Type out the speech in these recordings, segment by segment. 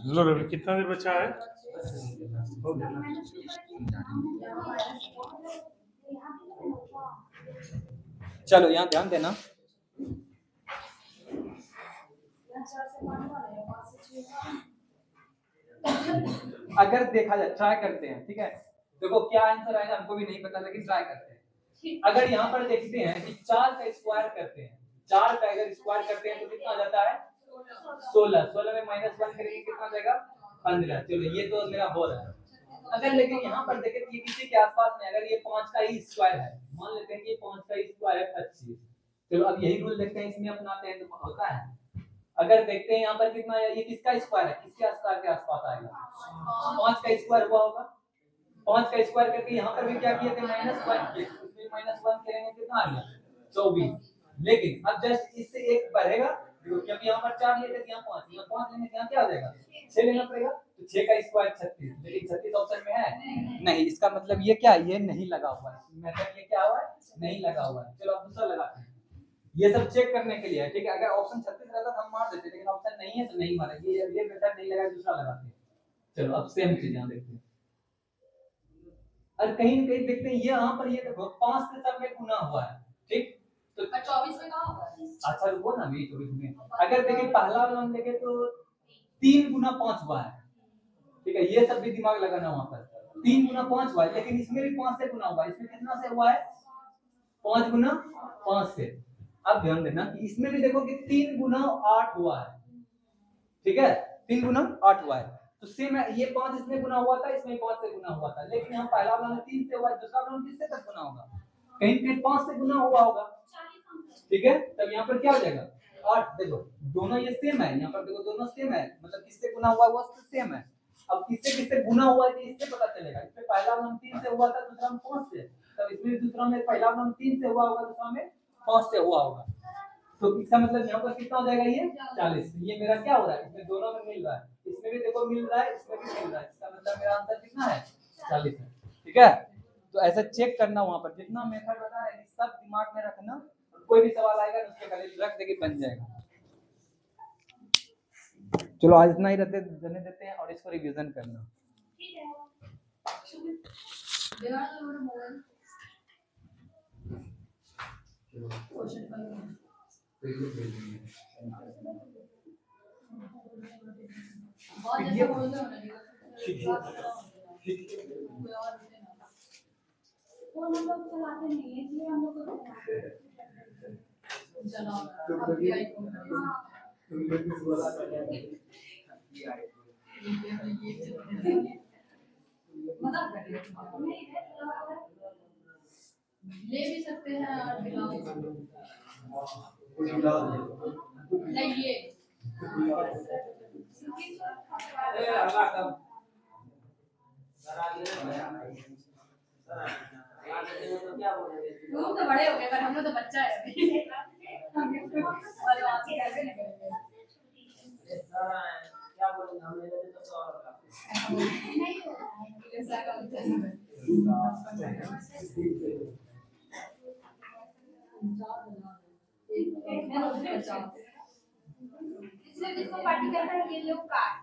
लो रवि, कितना देर बचा है? हो गया ना? चलो यहाँ ध्यान देना। अगर देखा जाए, ट्राई करते हैं, ठीक है। देखो क्या आंसर आएगा हमको भी नहीं पता, लेकिन ट्राई करते हैं। अगर यहाँ पर देखते हैं कि 4 का स्क्वायर करते हैं, 4 का अगर स्क्वायर करते हैं तो कितना आ जाता है? 16। 16 में -1 करेंगे कितना आ जाएगा? 15। चलो ये तो मेरा हो रहा है। अगर लेकिन यहाँ पर देखें ये किसी के आसपास में, अगर ये 5 का ही स्क्वायर है, मान लेते हैं कि 5 का स्क्वायर है 25। चलो अब यही रूल देखते हैं, इसमें अपनाते हैं तो होता है। अगर देखते हैं यहाँ पर कितना है, ये किसका स्क्वायर है, किसके स्क्वायर के आसपास आएगा? 5 का स्क्वायर हुआ होगा। 5 का स्क्वायर करके यहाँ पर भी क्या किए थे? -1 किए, उसमें -1 करेंगे कितना आ गया? 24। लेकिन अब जस्ट इससे एक बढ़ेगा, क्योंकि यहाँ पर 4 लिए थे, यहाँ 5, यहाँ 5 लेंगे, यहाँ क्या हो जाएगा? 6 लेना पड़ेगा। तो 6 का स्क्वायर 36, लेकिन 36 ऑप्शन में है नहीं। इसका मतलब ये क्या, ये नहीं लगा हुआ है मेथड। ये क्या हुआ है? नहीं लगा हुआ है। चलो अब दूसरा लगाते हैं, ये सब चेक करने के लिए है, ठीक है। अगर ऑप्शन 36 रहता तो हम मार देते, लेकिन ऑप्शन नहीं है तो नहीं मारेंगे। ये मेथड नहीं लगा, दूसरा लगाते हैं। चलो अब सेम चीज यहाँ देखते हैं। और कहीं न कहीं देखते हैं ये यहाँ पर, ये देखो 5 से सब में गुना हुआ है, ठीक। तो 24 में कहां होगा? अच्छा रुको ना, अभी 24 में अगर देखिए पहला वाला हम देखें तो 3 गुना 5 हुआ है, ठीक है। ये सब भी दिमाग लगाना वहां पर। 3 गुना 5 हुआ है, लेकिन इसमें भी 5 से गुना हुआ है। इसमें कितना से हुआ है? 5 गुना 5 से। अब ध्यान देना कि इसमें भी देखो कि 3 गुना 8 हुआ है, ठीक है। 3 गुना 8 हुआ है। तो सेम है, ये 5 इसमें गुना हुआ था, इसमें 5 से गुना हुआ था, लेकिन यहाँ पहला वाला में 3 से हुआ है, दूसरा वाला में किससे तक गुना होगा? कहीं कहीं 5 से गुना हुआ होगा, ठीक है। तब यहाँ पर क्या हो जाएगा? 8। देखो दोनों ये सेम है, यहाँ पर देखो दोनों सेम है, मतलब किससे गुना हुआ है वो सेम है। अब किससे किससे गुना हुआ है इससे पता चलेगा। इसमें पहला वाला में 3 से हुआ था, दूसरा में 5 से, तब इसमें दूसरा में पहला वाला में 3 से हुआ होगा, दूसरा में 5 से हुआ होगा। तो इसका मतलब यहाँ पर कितना हो जाएगा? ये 40। ये मेरा क्या हो रहा है? इसमें दोनों में मिल रहा है, इसमें भी देखो मिल रहा है, इसमें भी मिल रहा है। इसका मतलब मेरा आंसर कितना है? 40 है, ठीक है। तो ऐसा चेक करना, वहां पर जितना मेथड बता रहे हैं सब दिमाग में रखना। कोई भी सवाल आएगा तो उसके पहले रख देके बन जाएगा। चलो आज इतना ही रहने देते हैं और इसको रिवीजन करना। हम लोग चलाते नहीं है, इसलिए हम लोग को ले भी सकते हैं और नहीं ये तुम तो बड़े हो गए, पर हम लोग तो बच्चा है अभी। क्या बोलेंगे हम लोग तो इसलिए जिसको पार्टी करना है ये लोग काट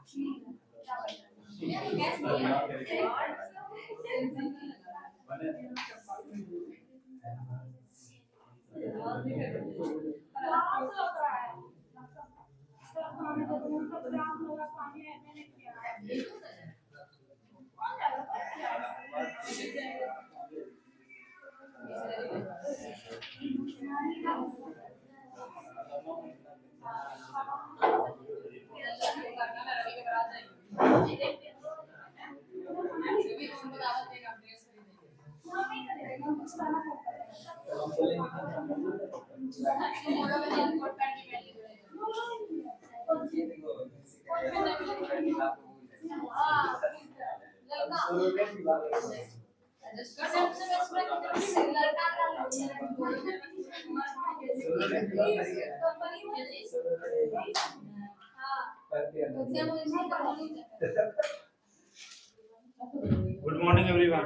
गुड मॉर्निंग एवरीवन।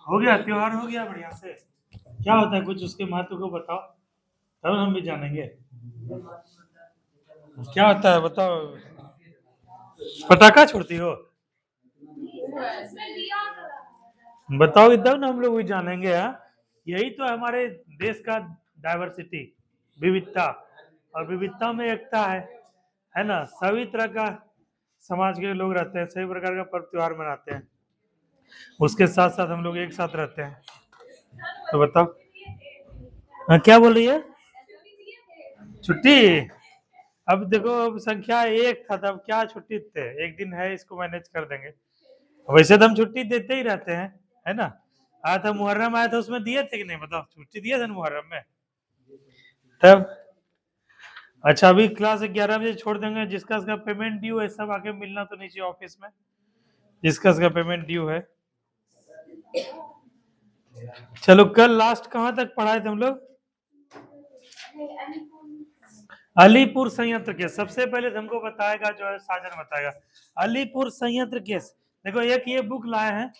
हो गया त्योहार, हो गया बढ़िया से। क्या होता है, कुछ उसके महत्व को बताओ, तब हम भी जानेंगे। क्या होता है बताओ। पटाखा छोड़ती हो, बताओ तब ना हम लोग भी जानेंगे। हाँ, यही तो हमारे देश का डाइवर्सिटी, विविधता, और विविधता में एकता है ना। सभी तरह का समाज के लोग रहते हैं, सभी प्रकार का पर्व त्योहार मनाते हैं, उसके साथ साथ हम लोग एक साथ रहते हैं। तो बताओ। हाँ, क्या बोल रही है? छुट्टी? अब देखो, अब संख्या एक था तब क्या छुट्टी थे, एक दिन है, इसको मैनेज कर देंगे। वैसे तो हम छुट्टी देते ही रहते हैं, है ना। आया था मुहर्रम, आया था, उसमें दिए थे कि नहीं बताओ, छुट्टी दिए थे मुहर्रम में तब। अच्छा, अभी क्लास 11 बजे छोड़ देंगे, जिसका इसका पेमेंट ड्यू है सब आके मिलना तो नीचे ऑफिस में, जिसका इसका पेमेंट ड्यू है। चलो, कल लास्ट कहाँ तक पढ़ाए थे हम लोग? अलीपुर संयंत्र केस सबसे पहले हमको बताएगा, जो है साजन बताएगा अलीपुर संयंत्र केस। देखो, एक ये बुक लाए हैं,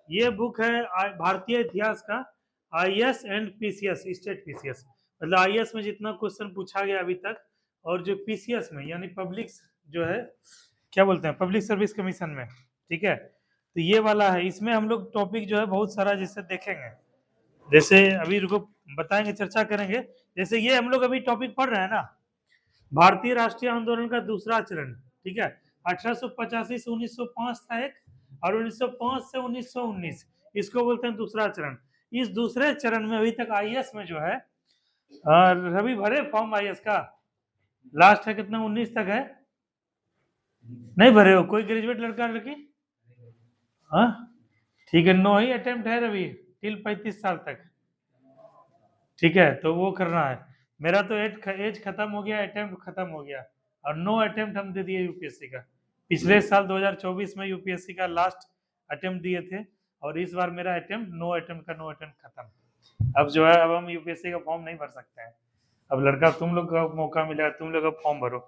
ये बुक है भारतीय इतिहास का IAS and PCS, state PCS, मतलब आईएएस में जितना क्वेश्चन पूछा गया अभी तक, और जो पीसीएस में यानी पब्लिक, जो है क्या बोलते हैं, पब्लिक सर्विस कमीशन में, ठीक है। तो ये वाला है, इसमें हम लोग टॉपिक जो है बहुत सारा जैसे देखेंगे, जैसे अभी रुको बताएंगे, चर्चा करेंगे। जैसे ये हम लोग अभी टॉपिक पढ़ रहे हैं ना, भारतीय राष्ट्रीय आंदोलन का दूसरा चरण, ठीक है। 1885 से 1905 था एक, और 1905 से 1919, इसको बोलते हैं दूसरा चरण। इस दूसरे चरण में अभी तक आईएएस में जो है, रवि भरे फॉर्म आईएएस का, लास्ट है कितना, 19 तक है, नहीं भरे हो? कोई ग्रेजुएट लड़का लड़की? हाँ, ठीक है, 9 ही अटेम्प्ट है रवि, टिल 35 साल तक, ठीक है। तो वो करना है। मेरा तो एज खत्म हो गया, अटेम्प्ट खत्म हो गया, और 9 अटेम्प्ट हम दे दिए यूपीएससी का। पिछले साल 2024 में यूपीएससी का लास्ट अटेम्प्ट दिए थे, और इस बार मेरा अटेम्प्ट 9 अटेम्प्ट का 9 अटेम्प्ट खत्म। अब जो है, अब हम यूपीएससी का फॉर्म नहीं भर सकते हैं। अब लड़का तुम लोग का मौका मिला, तुम लोग अब फॉर्म भरो,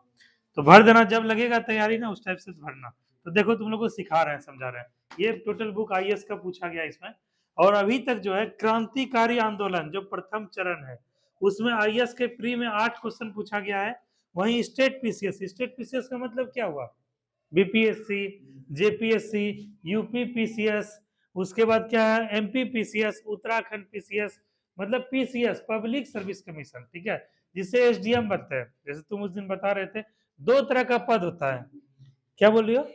तो भर देना, जब लगेगा तैयारी ना उस टाइप से भरना। तो देखो, तुम लोग को सिखा रहे हैं, समझा रहे हैं। ये टोटल बुक आईएएस का पूछा गया इसमें, और अभी तक जो है क्रांतिकारी आंदोलन जो प्रथम चरण है, उसमें आईएएस के प्री में 8 क्वेश्चन पूछा गया है। वहीं स्टेट पीसीएस का मतलब क्या हुआ, बीपीएससी, जेपीएससी, यूपी पीसीएस, उसके बाद क्या है, एमपी पीसीएस, उत्तराखंड पीसीएस, मतलब पीसीएस पब्लिक सर्विस कमीशन, ठीक है, जिसे एसडीएम बनते हैं। जैसे तुम उस दिन बता रहे थे, 2 तरह का पद होता है। क्या बोल रही हो?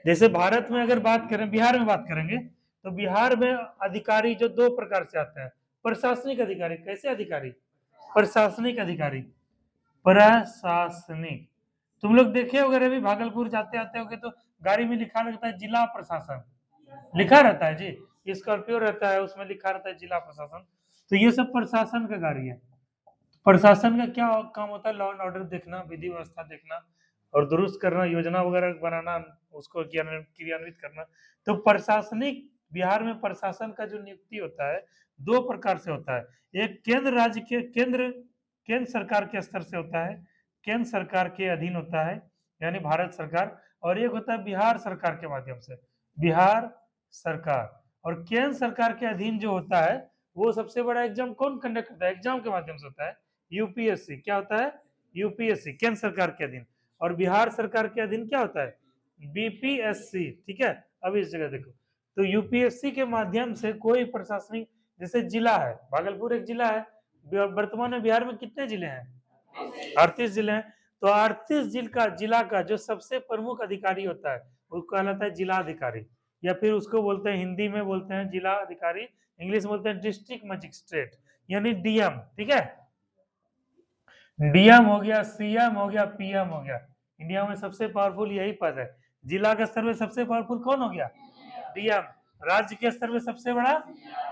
जैसे भारत में अगर बात करें, बिहार में बात करेंगे, तो बिहार में अधिकारी जो 2 प्रकार से आते हैं। प्रशासनिक अधिकारी, कैसे अधिकारी? प्रशासनिक अधिकारी, प्रशासनिक। तुम लोग देखे हो, अगर अभी भागलपुर जाते आते होगे तो गाड़ी में लिखा रहता है जिला प्रशासन, लिखा रहता है जी, स्कॉर्पियो रहता है, उसमें लिखा रहता है जिला प्रशासन। तो ये सब प्रशासन का गाड़ी है। प्रशासन का क्या काम होता है? लॉ एंड ऑर्डर देखना, विधि व्यवस्था देखना, और दुरुस्त करना, योजना वगैरह बनाना, उसको क्रियान्वित करना। तो प्रशासनिक, बिहार में प्रशासन का जो नियुक्ति होता है 2 प्रकार से होता है। एक केंद्र राज्य के केंद्र सरकार के स्तर से होता है, केंद्र सरकार के अधीन होता है, यानी भारत सरकार। और एक होता है बिहार सरकार के माध्यम से, बिहार सरकार। और केंद्र सरकार के अधीन जो होता है, वो सबसे बड़ा एग्जाम कौन कंडक्ट करता है? एग्जाम के माध्यम से होता है यूपीएससी। क्या होता है? यूपीएससी, केंद्र सरकार के अधीन। और बिहार सरकार के अधीन क्या होता है? बीपीएससी, ठीक है। अब इस जगह देखो, तो यूपीएससी के माध्यम से कोई प्रशासनिक, जैसे जिला है, भागलपुर एक जिला है, वर्तमान में बिहार में कितने जिले हैं? 38 जिले हैं। तो 38 जिला का जो सबसे प्रमुख अधिकारी होता है, वो कहलाता है जिलाधिकारी, या फिर उसको बोलते हैं, हिंदी में बोलते हैं जिला अधिकारी, इंग्लिश में बोलते हैं डिस्ट्रिक्ट मजिस्ट्रेट, यानी डीएम, ठीक है। डीएम हो गया, सीएम हो गया, पीएम हो गया। इंडिया में सबसे पावरफुल यही पद है। जिला के स्तर में सबसे पावरफुल कौन हो गया? डीएम। राज्य के स्तर में सबसे बड़ा,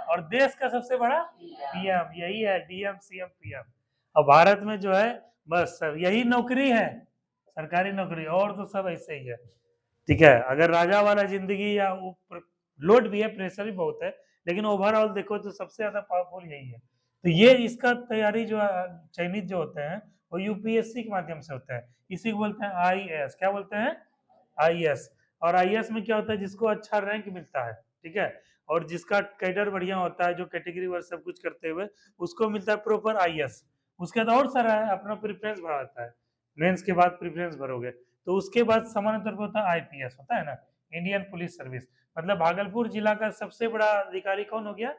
और देश का सबसे बड़ा पीएम, यही है डीएम, सीएम, पीएम। और भारत में जो है, बस यही नौकरी है, सरकारी नौकरी, और तो सब ऐसे ही है, ठीक है। अगर राजा वाला जिंदगी, या लोड भी है, प्रेशर भी बहुत है, लेकिन ओवरऑल देखो तो सबसे ज्यादा पावरफुल यही है। तो ये इसका तैयारी जो चयनित जो होते हैं, वो यूपीएससी के माध्यम से होता है। इसी को बोलते हैं आईएएस। क्या बोलते हैं? आईएएस। और आईएएस में क्या होता है? जिसको अच्छा रैंक मिलता है, ठीक है, और जिसका कैडर बढ़िया होता है, जो कैटेगरी वर्क सब कुछ करते हुए, उसको मिलता है प्रॉपर आईएएस। उसके बाद और सारा है, अपना प्रेफरेंस भराता है, मेंस के बाद प्रेफरेंस भरोगे तो उसके बाद सामान्य तौर पर होता है आईपीएस, होता है ना, इंडियन पुलिस सर्विस। मतलब भागलपुर जिला का सबसे बड़ा अधिकारी कौन हो गया?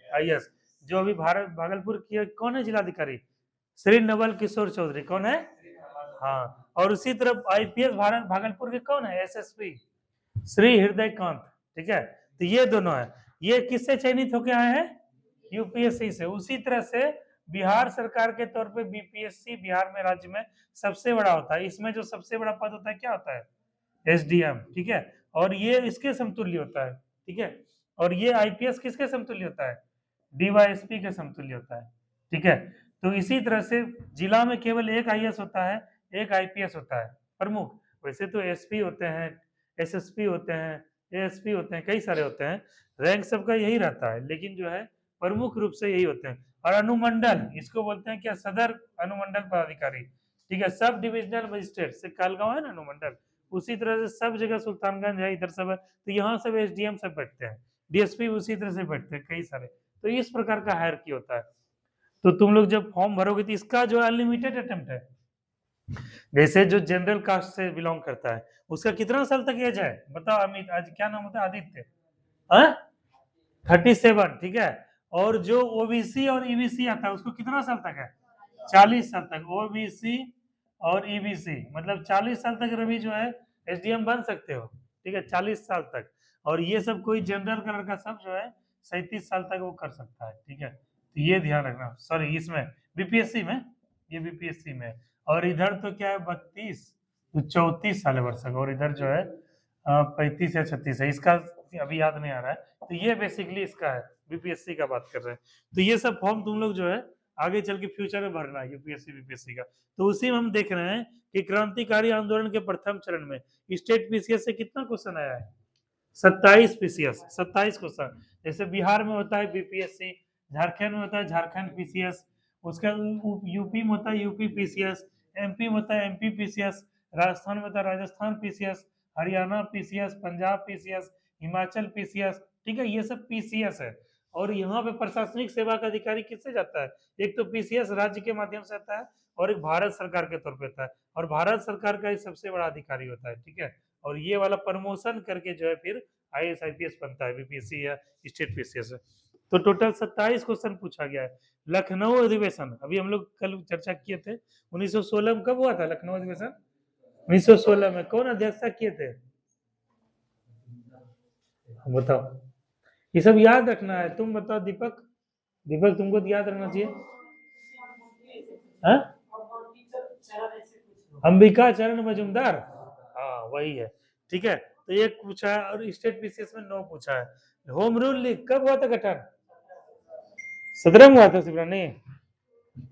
आईएएस। जो अभी भारत भागलपुर की कौन है जिलाधिकारी? श्री नवल किशोर चौधरी। कौन है? हाँ। और उसी तरफ आईपीएस भारत भागलपुर के कौन है? एसएसपी श्री हृदय कांत। ठीक है, तो ये दोनों है। ये किससे चयनित होकर आए हैं? यूपीएससी से। उसी तरह से बिहार सरकार के तौर पे बीपीएससी बिहार में राज्य में सबसे बड़ा होता है। इसमें जो सबसे बड़ा पद होता है क्या होता है? एसडीएम। ठीक है, और ये इसके समतुल्य होता है। ठीक है, और ये आईपीएस किसके समतुल्य होता है? डीवाईएसपी के समतुल्य होता है। ठीक है, तो इसी तरह से जिला में केवल एक आईएएस होता है, एक आईपीएस होता है प्रमुख। वैसे तो एसपी होते हैं, एसएसपी होते हैं, एएसपी होते हैं, कई सारे होते हैं, रैंक सबका यही रहता है, लेकिन जो है प्रमुख रूप से यही होते हैं। और अनुमंडल, इसको बोलते हैं क्या? सदर अनुमंडल पदाधिकारी। ठीक है, सब डिविजनल मजिस्ट्रेट से कालगांव है ना अनुमंडल, उसी तरह से सब जगह सुल्तानगंज है, इधर सब है, तो यहाँ सब एसडीएम सब बैठते हैं, डीएसपी उसी तरह से बैठते हैं, कई सारे। तो इस प्रकार का हायरार्की होता है। तो तुम लोग जब फॉर्म भरोगे तो इसका जो अनलिमिटेड अटेम्प्ट है, जैसे जो जनरल कास्ट से बिलोंग करता है उसका कितना साल तक एज है? बताओ अमित, आज क्या नाम होता है? आदित्य। 37। ठीक है, और जो ओबीसी और ईबीसी आता है उसको कितना साल तक है? 40 साल तक। ओबीसी और ईबीसी मतलब 40 साल तक रवि जो है एसडीएम बन सकते हो। ठीक है, 40 साल तक। और ये सब कोई जनरल कलर का सब जो है 37 साल तक वो कर सकता है। ठीक है, तो ये ध्यान रखना। सॉरी, इसमें बीपीएससी में, ये बीपीएससी में। और इधर तो क्या है 32 तो 34 साल वर्षक, और इधर जो है 35 या 36 है, इसका अभी याद नहीं आ रहा है। तो ये बेसिकली इसका है, बीपीएससी का बात कर रहे हैं। तो ये सब फॉर्म तुम लोग जो है आगे चल के फ्यूचर में भरना है यूपीएससी बीपीएससी का। तो उसी में हम देख रहे हैं कि क्रांतिकारी आंदोलन के प्रथम चरण में स्टेट पीसीएस से कितना क्वेश्चन आया है? 27 पीसीएस, 27 क्वेश्चन। जैसे बिहार में होता है बीपीएससी, झारखंड में होता है झारखंड पीसीएस, उसका यूपी में होता है यूपी पीसीएस, एमपी में होता है एमपी पीसीएस, राजस्थान में होता है Rajasthan PCS, Haryana PCS, Punjab PCS, Himachal PCS. ठीक है, ये सब पीसीएस है। और यहाँ पे प्रशासनिक सेवा का अधिकारी किससे जाता है? एक तो पीसीएस राज्य के माध्यम से आता है और एक भारत सरकार के तौर पे आता है, और भारत सरकार का ही सबसे बड़ा अधिकारी होता है। ठीक है, और ये वाला प्रमोशन करके जो है फिर आईएएस आईपीएस बनता है, बीपीएससी या स्टेट पीसीएस है। तो टोटल 27 क्वेश्चन पूछा गया है। लखनऊ अधिवेशन अभी हम लोग कल चर्चा किए थे, 1916 में कब हुआ था लखनऊ अधिवेशन? 1916 में। कौन अध्यक्षता किए थे? बताओ, ये सब याद रखना है। तुम बताओ दीपक, दीपक तुमको तो याद रखना चाहिए। अंबिका चरण मजुमदार, हाँ वही है। ठीक है, तो एक पूछा है, और स्टेट पीसीएस में 9 पूछा है। होम रूल लीग कब हुआ था गठन? 17 में हुआ था शिवराज? नहीं,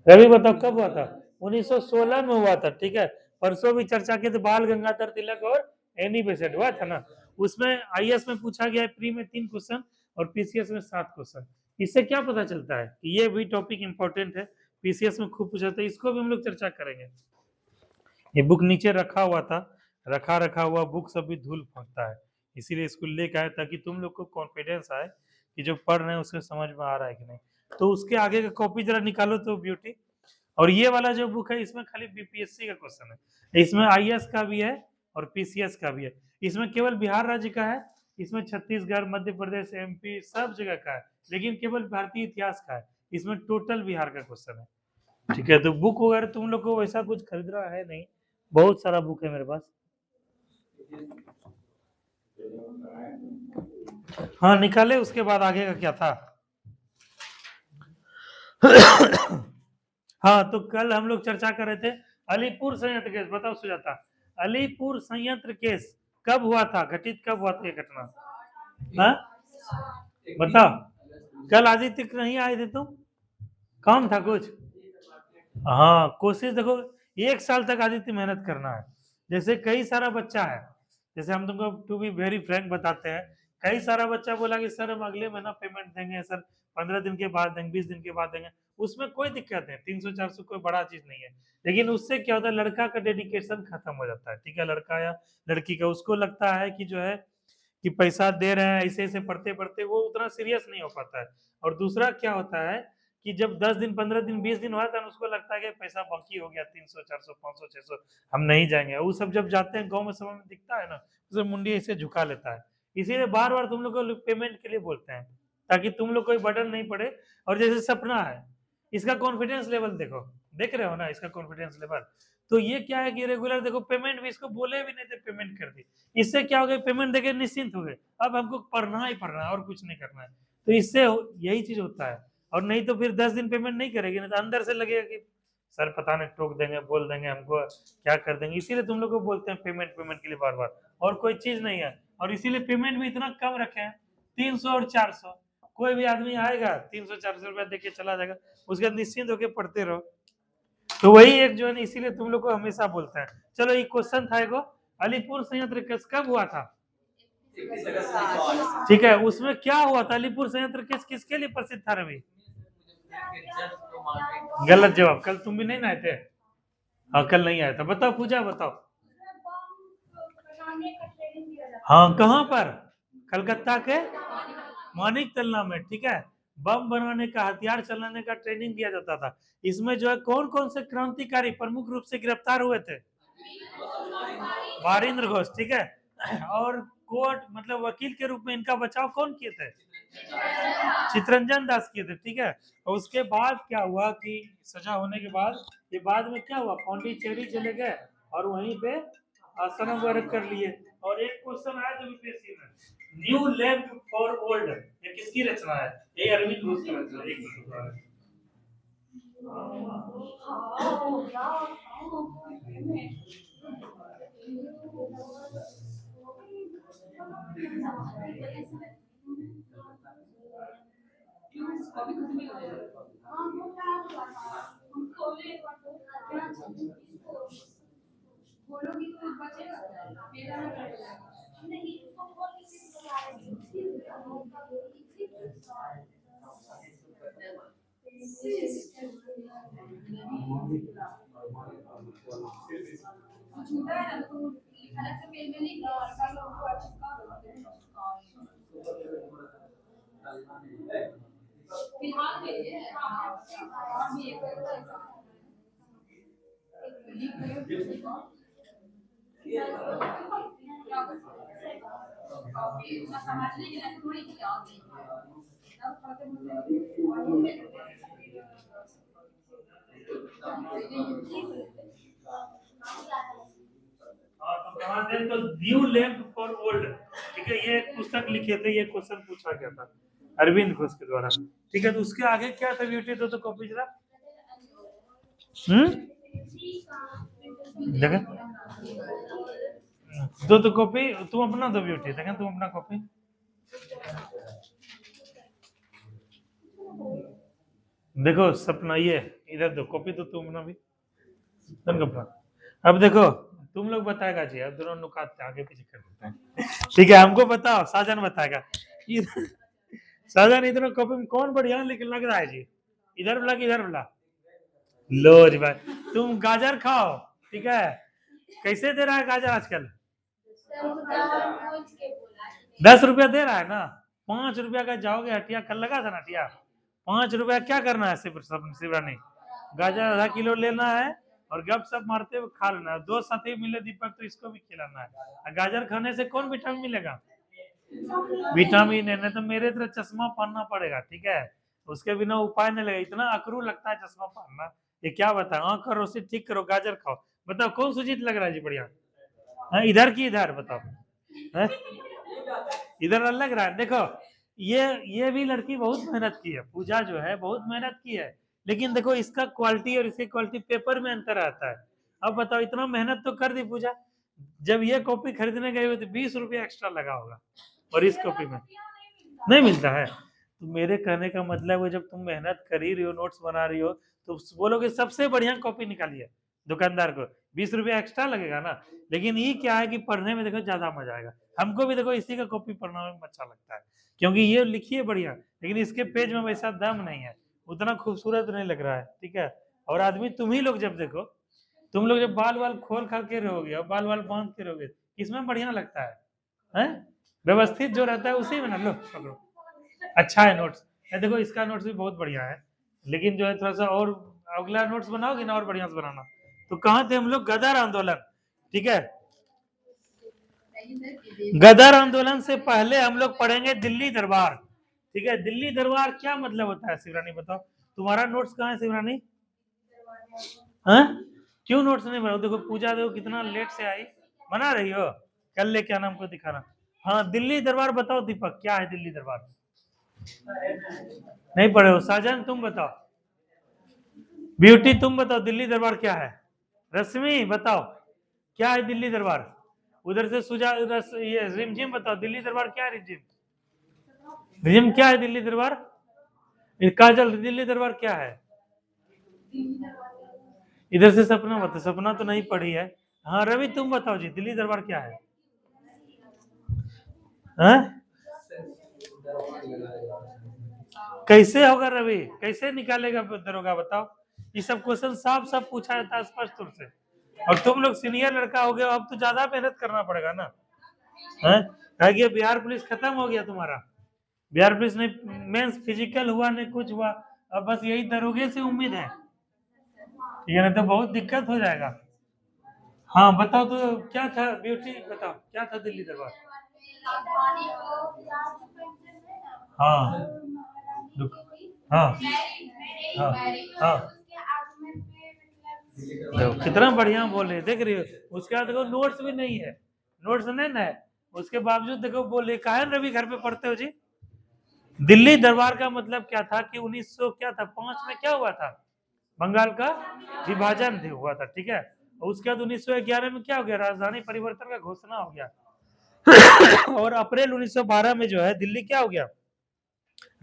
रवि बताओ कब हुआ था? 1916 में हुआ था। ठीक है, परसों भी चर्चा की तो बाल गंगाधर तिलक और एनी बेसेंट हुआ था ना। उसमें आईएएस में पूछा गया है प्री में 3 क्वेश्चन और पीसीएस में 7 क्वेश्चन। इससे क्या पता चलता है कि ये भी टॉपिक इंपॉर्टेंट है, पीसीएस में खूब पूछा था, इसको भी हम लोग चर्चा करेंगे। ये बुक नीचे रखा हुआ था, रखा हुआ बुक सब भी धूल फेंकता है, इसीलिए इसको लेकर आए ताकि तुम लोग को कॉन्फिडेंस आए कि जो पढ़ रहे हैं उसके समझ में आ रहा है कि नहीं। तो उसके आगे का कॉपी जरा निकालो तो ब्यूटी। और ये वाला जो बुक है इसमें खाली बीपीएससी का क्वेश्चन है, इसमें आईएएस का भी है और पीसीएस का भी है। इसमें केवल बिहार राज्य का है, इसमें छत्तीसगढ़, मध्य प्रदेश, एमपी सब जगह का है, लेकिन केवल भारतीय इतिहास का है, इसमें टोटल बिहार का क्वेश्चन है। ठीक है, तो बुक वगैरह तुम लोग को वैसा कुछ खरीदना है नहीं, बहुत सारा बुक है मेरे पास। हाँ निकाले, उसके बाद आगे का क्या था? हाँ, तो कल हम लोग चर्चा कर रहे थे अलीपुर संयंत्र केस। बताओ सुजाता, अलीपुर संयंत्र केस कब हुआ था, घटित कब हुआ था ये घटना? हाँ बताओ, कल आदित्य नहीं आए थे तुम, काम था कुछ? हाँ, कोशिश देखो 1 साल तक आदित्य मेहनत करना है। जैसे कई सारा बच्चा है, जैसे हम तुमको टू बी वेरी फ्रैंक बताते हैं, कई सारा बच्चा बोला कि सर हम अगले महीना पेमेंट देंगे, सर 15 दिन के बाद देंगे, 20 दिन के बाद देंगे, उसमें कोई दिक्कत नहीं, 300-400 कोई बड़ा चीज नहीं है। लेकिन उससे क्या होता है, लड़का का डेडिकेशन खत्म हो जाता है। ठीक है, लड़का या लड़की का उसको लगता है कि जो है कि पैसा दे रहे हैं, ऐसे ऐसे पढ़ते पढ़ते वो उतना सीरियस नहीं हो पाता है। और दूसरा क्या होता है कि जब 10 दिन 15 दिन 20 दिन होता है उसको लगता है कि पैसा बाकी हो गया 300 400 500 600, हम नहीं जाएंगे। वो सब जब जाते हैं गांव में समय में दिखता है ना, उसे मुंडी ऐसे झुका लेता है। इसीलिए बार बार तुम लोग को पेमेंट के लिए बोलते हैं, ताकि तुम लोग कोई बर्डन नहीं पड़े। और जैसे सपना है, इसका कॉन्फिडेंस लेवल देखो, देख रहे हो ना इसका कॉन्फिडेंस लेवल। तो ये क्या है कि रेगुलर देखो पेमेंट भी, इसको बोले भी नहीं थे पेमेंट कर दी, इससे क्या हो गया पेमेंट देके निश्चिंत हो गए, अब हमको पढ़ना ही पढ़ना है और कुछ नहीं करना है। तो इससे यही चीज होता है। और नहीं तो फिर 10 दिन पेमेंट नहीं करेगी ना, तो अंदर से लगेगा कि सर पता नहीं टोक देंगे, बोल देंगे हमको, क्या कर देंगे। इसीलिए तुम लोग को बोलते हैं पेमेंट पेमेंट के लिए बार बार, और कोई चीज नहीं है। और इसीलिए पेमेंट भी इतना कम रखे हैं, 300 और 400। कोई भी आदमी आएगा 300 400 रुपया देके चला जाएगा, उसके बाद निश्चिंत होकर पढ़ते रहो। तो वही एक जो है ना, इसीलिए तुम लोग को हमेशा बोलते हैं। चलो एक क्वेश्चन था एगो, अलीपुर संयंत्र केस कब हुआ था? 21 अगस्त 1908। ठीक है, उसमें क्या हुआ था? अलीपुर संयंत्र केस किसके लिए प्रसिद्ध था रवि? गलत जवाब, कल तुम भी नहीं आए थे। हाँ कल नहीं आया था। बताओ पूजा बताओ। बनाने का ट्रेनिंग दिया जाता हाँ कहाँ पर? कलकत्ता के मानिक तल्ला में, ठीक है। बम बनाने का, हथियार चलाने का ट्रेनिंग दिया जाता था। इसमें जो है कौन कौन से क्रांतिकारी प्रमुख रूप से गिरफ्तार हुए थे? बारिंद्र घोष, ठीक है। और कोर्ट मतलब वकील के रूप में इनका बचाव कौन किए थे? चितरंजन दास किए थे, ठीक है। और उसके बाद क्या हुआ कि सजा होने के बाद ये बाद में क्या हुआ, पौंडीचेरी चले गए और वहीं पे आश्रम वर्ग कर लिए। और एक क्वेश्चन आया जो यूपीएससी में, न्यू लेफ्ट फॉर ओल्ड, ये किसकी रचना है? ये अरविंद घोष की रचना है। एक मिनट। बोलोगी तो बचेगा मेरा ना करेगा नहीं उसको बोल झूठा है ना तो अलग से पेज में लिख लो और कल लोगों को चिपका दो फिलहाल के लिए हाँ भी एक समझने के लिए थोड़ी किया तो न्यू लेफ्ट फॉर ओल्ड, ठीक है। ये एक पुस्तक लिखे थे, ये क्वेश्चन पूछा गया था अरविंद घोष के द्वारा, ठीक है। तो उसके आगे क्या था ब्यूटी? तो कॉपी जरा देखा तो कॉपी तुम अपना दो ब्यूटी, देखा तुम अपना कॉपी देखो। सपना ये इधर दो कॉपी, तो तुम अपना भी कपड़ा। अब देखो तुम लोग बताएगा जी, अब दोनों नुकात आगे पीछे कर देते हैं, ठीक है। हमको बताओ, साजन बताएगा। साजन इधर कॉपी में कौन बढ़िया लग रहा है जी? इधर वाला कि इधर वाला? लो जी भाई, तुम गाजर खाओ, ठीक है। कैसे दे रहा है गाजर आजकल? 10 रुपया दे रहा है ना। 5 रुपया का जाओगे हटिया, कल लगा था ना हटिया, 5 रुपया क्या करना है? सिर्फ नहीं, गाजर आधा किलो लेना है और गप सप मारते हुए खा लेना है। 2 साथी मिले दीपक, तो इसको भी खिलाना है। गाजर खाने से कौन विटामिन मिलेगा? विटामिन है, नहीं तो मेरे तरह चश्मा पहनना पड़ेगा, ठीक है। उसके बिना उपाय नहीं लगेगा, इतना अकरू लगता है चश्मा पहनना। ये क्या बताओ, आँख का रोशनी ठीक करो, गाजर खाओ। बताओ कौन सुजीत लग रहा है जी बढ़िया? इधर की इधर बताओ, इधर लग रहा है। देखो ये भी लड़की बहुत मेहनत की है, पूजा जो है बहुत मेहनत की है, लेकिन देखो इसका क्वालिटी और इसकी क्वालिटी पेपर में अंतर आता है। अब बताओ, इतना मेहनत तो कर दी पूजा, जब ये कॉपी खरीदने गए हुए तो 20 रुपया एक्स्ट्रा लगा होगा, और इस कॉपी में नहीं मिलता है। तो मेरे कहने का मतलब है, जब तुम मेहनत कर ही रही हो, नोट्स बना रही हो, तो बोलोगे सबसे बढ़िया कॉपी निकालिए। दुकानदार को 20 रुपया एक्स्ट्रा लगेगा ना, लेकिन ये क्या है कि पढ़ने में देखो ज्यादा मजा आएगा। हमको भी देखो इसी का कॉपी पढ़ना में अच्छा लगता है, क्योंकि ये लिखिए बढ़िया, लेकिन इसके पेज में वैसा दम नहीं है, उतना खूबसूरत नहीं लग रहा है, ठीक है। और आदमी तुम ही लोग जब देखो, तुम लोग जब बाल वाल खोल खा के रहोगे और बाल वाल बांध के रहोगे, किसमें बढ़िया लगता है? व्यवस्थित जो रहता है उसी में ना लो पकड़ो। अच्छा है नोट्स, देखो इसका नोट्स भी बहुत बढ़िया है, लेकिन जो है थोड़ा सा और अगला नोट्स बनाओगे ना और बढ़िया से बनाना। तो कहाँ थे हम लोग? गदर आंदोलन, ठीक है। गदर आंदोलन से पहले हम लोग पढ़ेंगे दिल्ली दरबार, ठीक है। दिल्ली दरबार क्या मतलब होता है शिवरानी बताओ? तुम्हारा नोट्स कहाँ है शिवरानी? हाँ क्यों नोट्स नहीं बनाओ? देखो पूजा देखो कितना लेट से आई, बना रही हो? कल लेके आना हमको दिखाना। हाँ दिल्ली दरबार बताओ दीपक, क्या है दिल्ली दरबार? नहीं पढ़े हो? साजन तुम बताओ, ब्यूटी तुम बताओ दिल्ली दरबार क्या है? रश्मि बताओ क्या है दिल्ली दरबार? उधर से सुजा ये रिमझिम बताओ दिल्ली दरबार क्या है? रिमझिम, रिमझिम क्या है दिल्ली दरबार? काजल दिल्ली दरबार क्या है? इधर से सपना बताओ, सपना तो नहीं पढ़ी है। हाँ रवि तुम बताओ जी दिल्ली दरबार क्या है? हाँ? कैसे होगा रवि, कैसे निकालेगा दरोगा बताओ? ये सब क्वेश्चन साफ साफ पूछा जाता है स्पष्ट रूप से, और तुम लोग सीनियर लड़का हो गए, अब तो ज्यादा मेहनत करना पड़ेगा ना। है कि बिहार पुलिस खत्म हो गया तुम्हारा, बिहार पुलिस ने मेंस फिजिकल हुआ नहीं कुछ हुआ, अब बस यही दरोगे से उम्मीद है, ठीक है ना? तो बहुत दिक्कत हो जाएगा। हाँ बताओ तो क्या था ब्यूटी, बताओ क्या था दिल्ली दरबार? हाँ हाँ हाँ हाँ देखो कितना बढ़िया बोले, देख रही हो? उसके बाद देखो नोट्स भी नहीं है, नोट्स नहीं ना है, उसके बावजूद देखो बोले काहे रवि घर पे पढ़ते हो जी? दिल्ली दरबार का मतलब क्या था कि 1900 क्या था 5 में क्या हुआ था? बंगाल का विभाजन हुआ था, ठीक है। और उसके बाद 1911 में क्या हो गया? राजधानी परिवर्तन का घोषणा हो गया और अप्रैल 1912 में जो है दिल्ली क्या हो गया?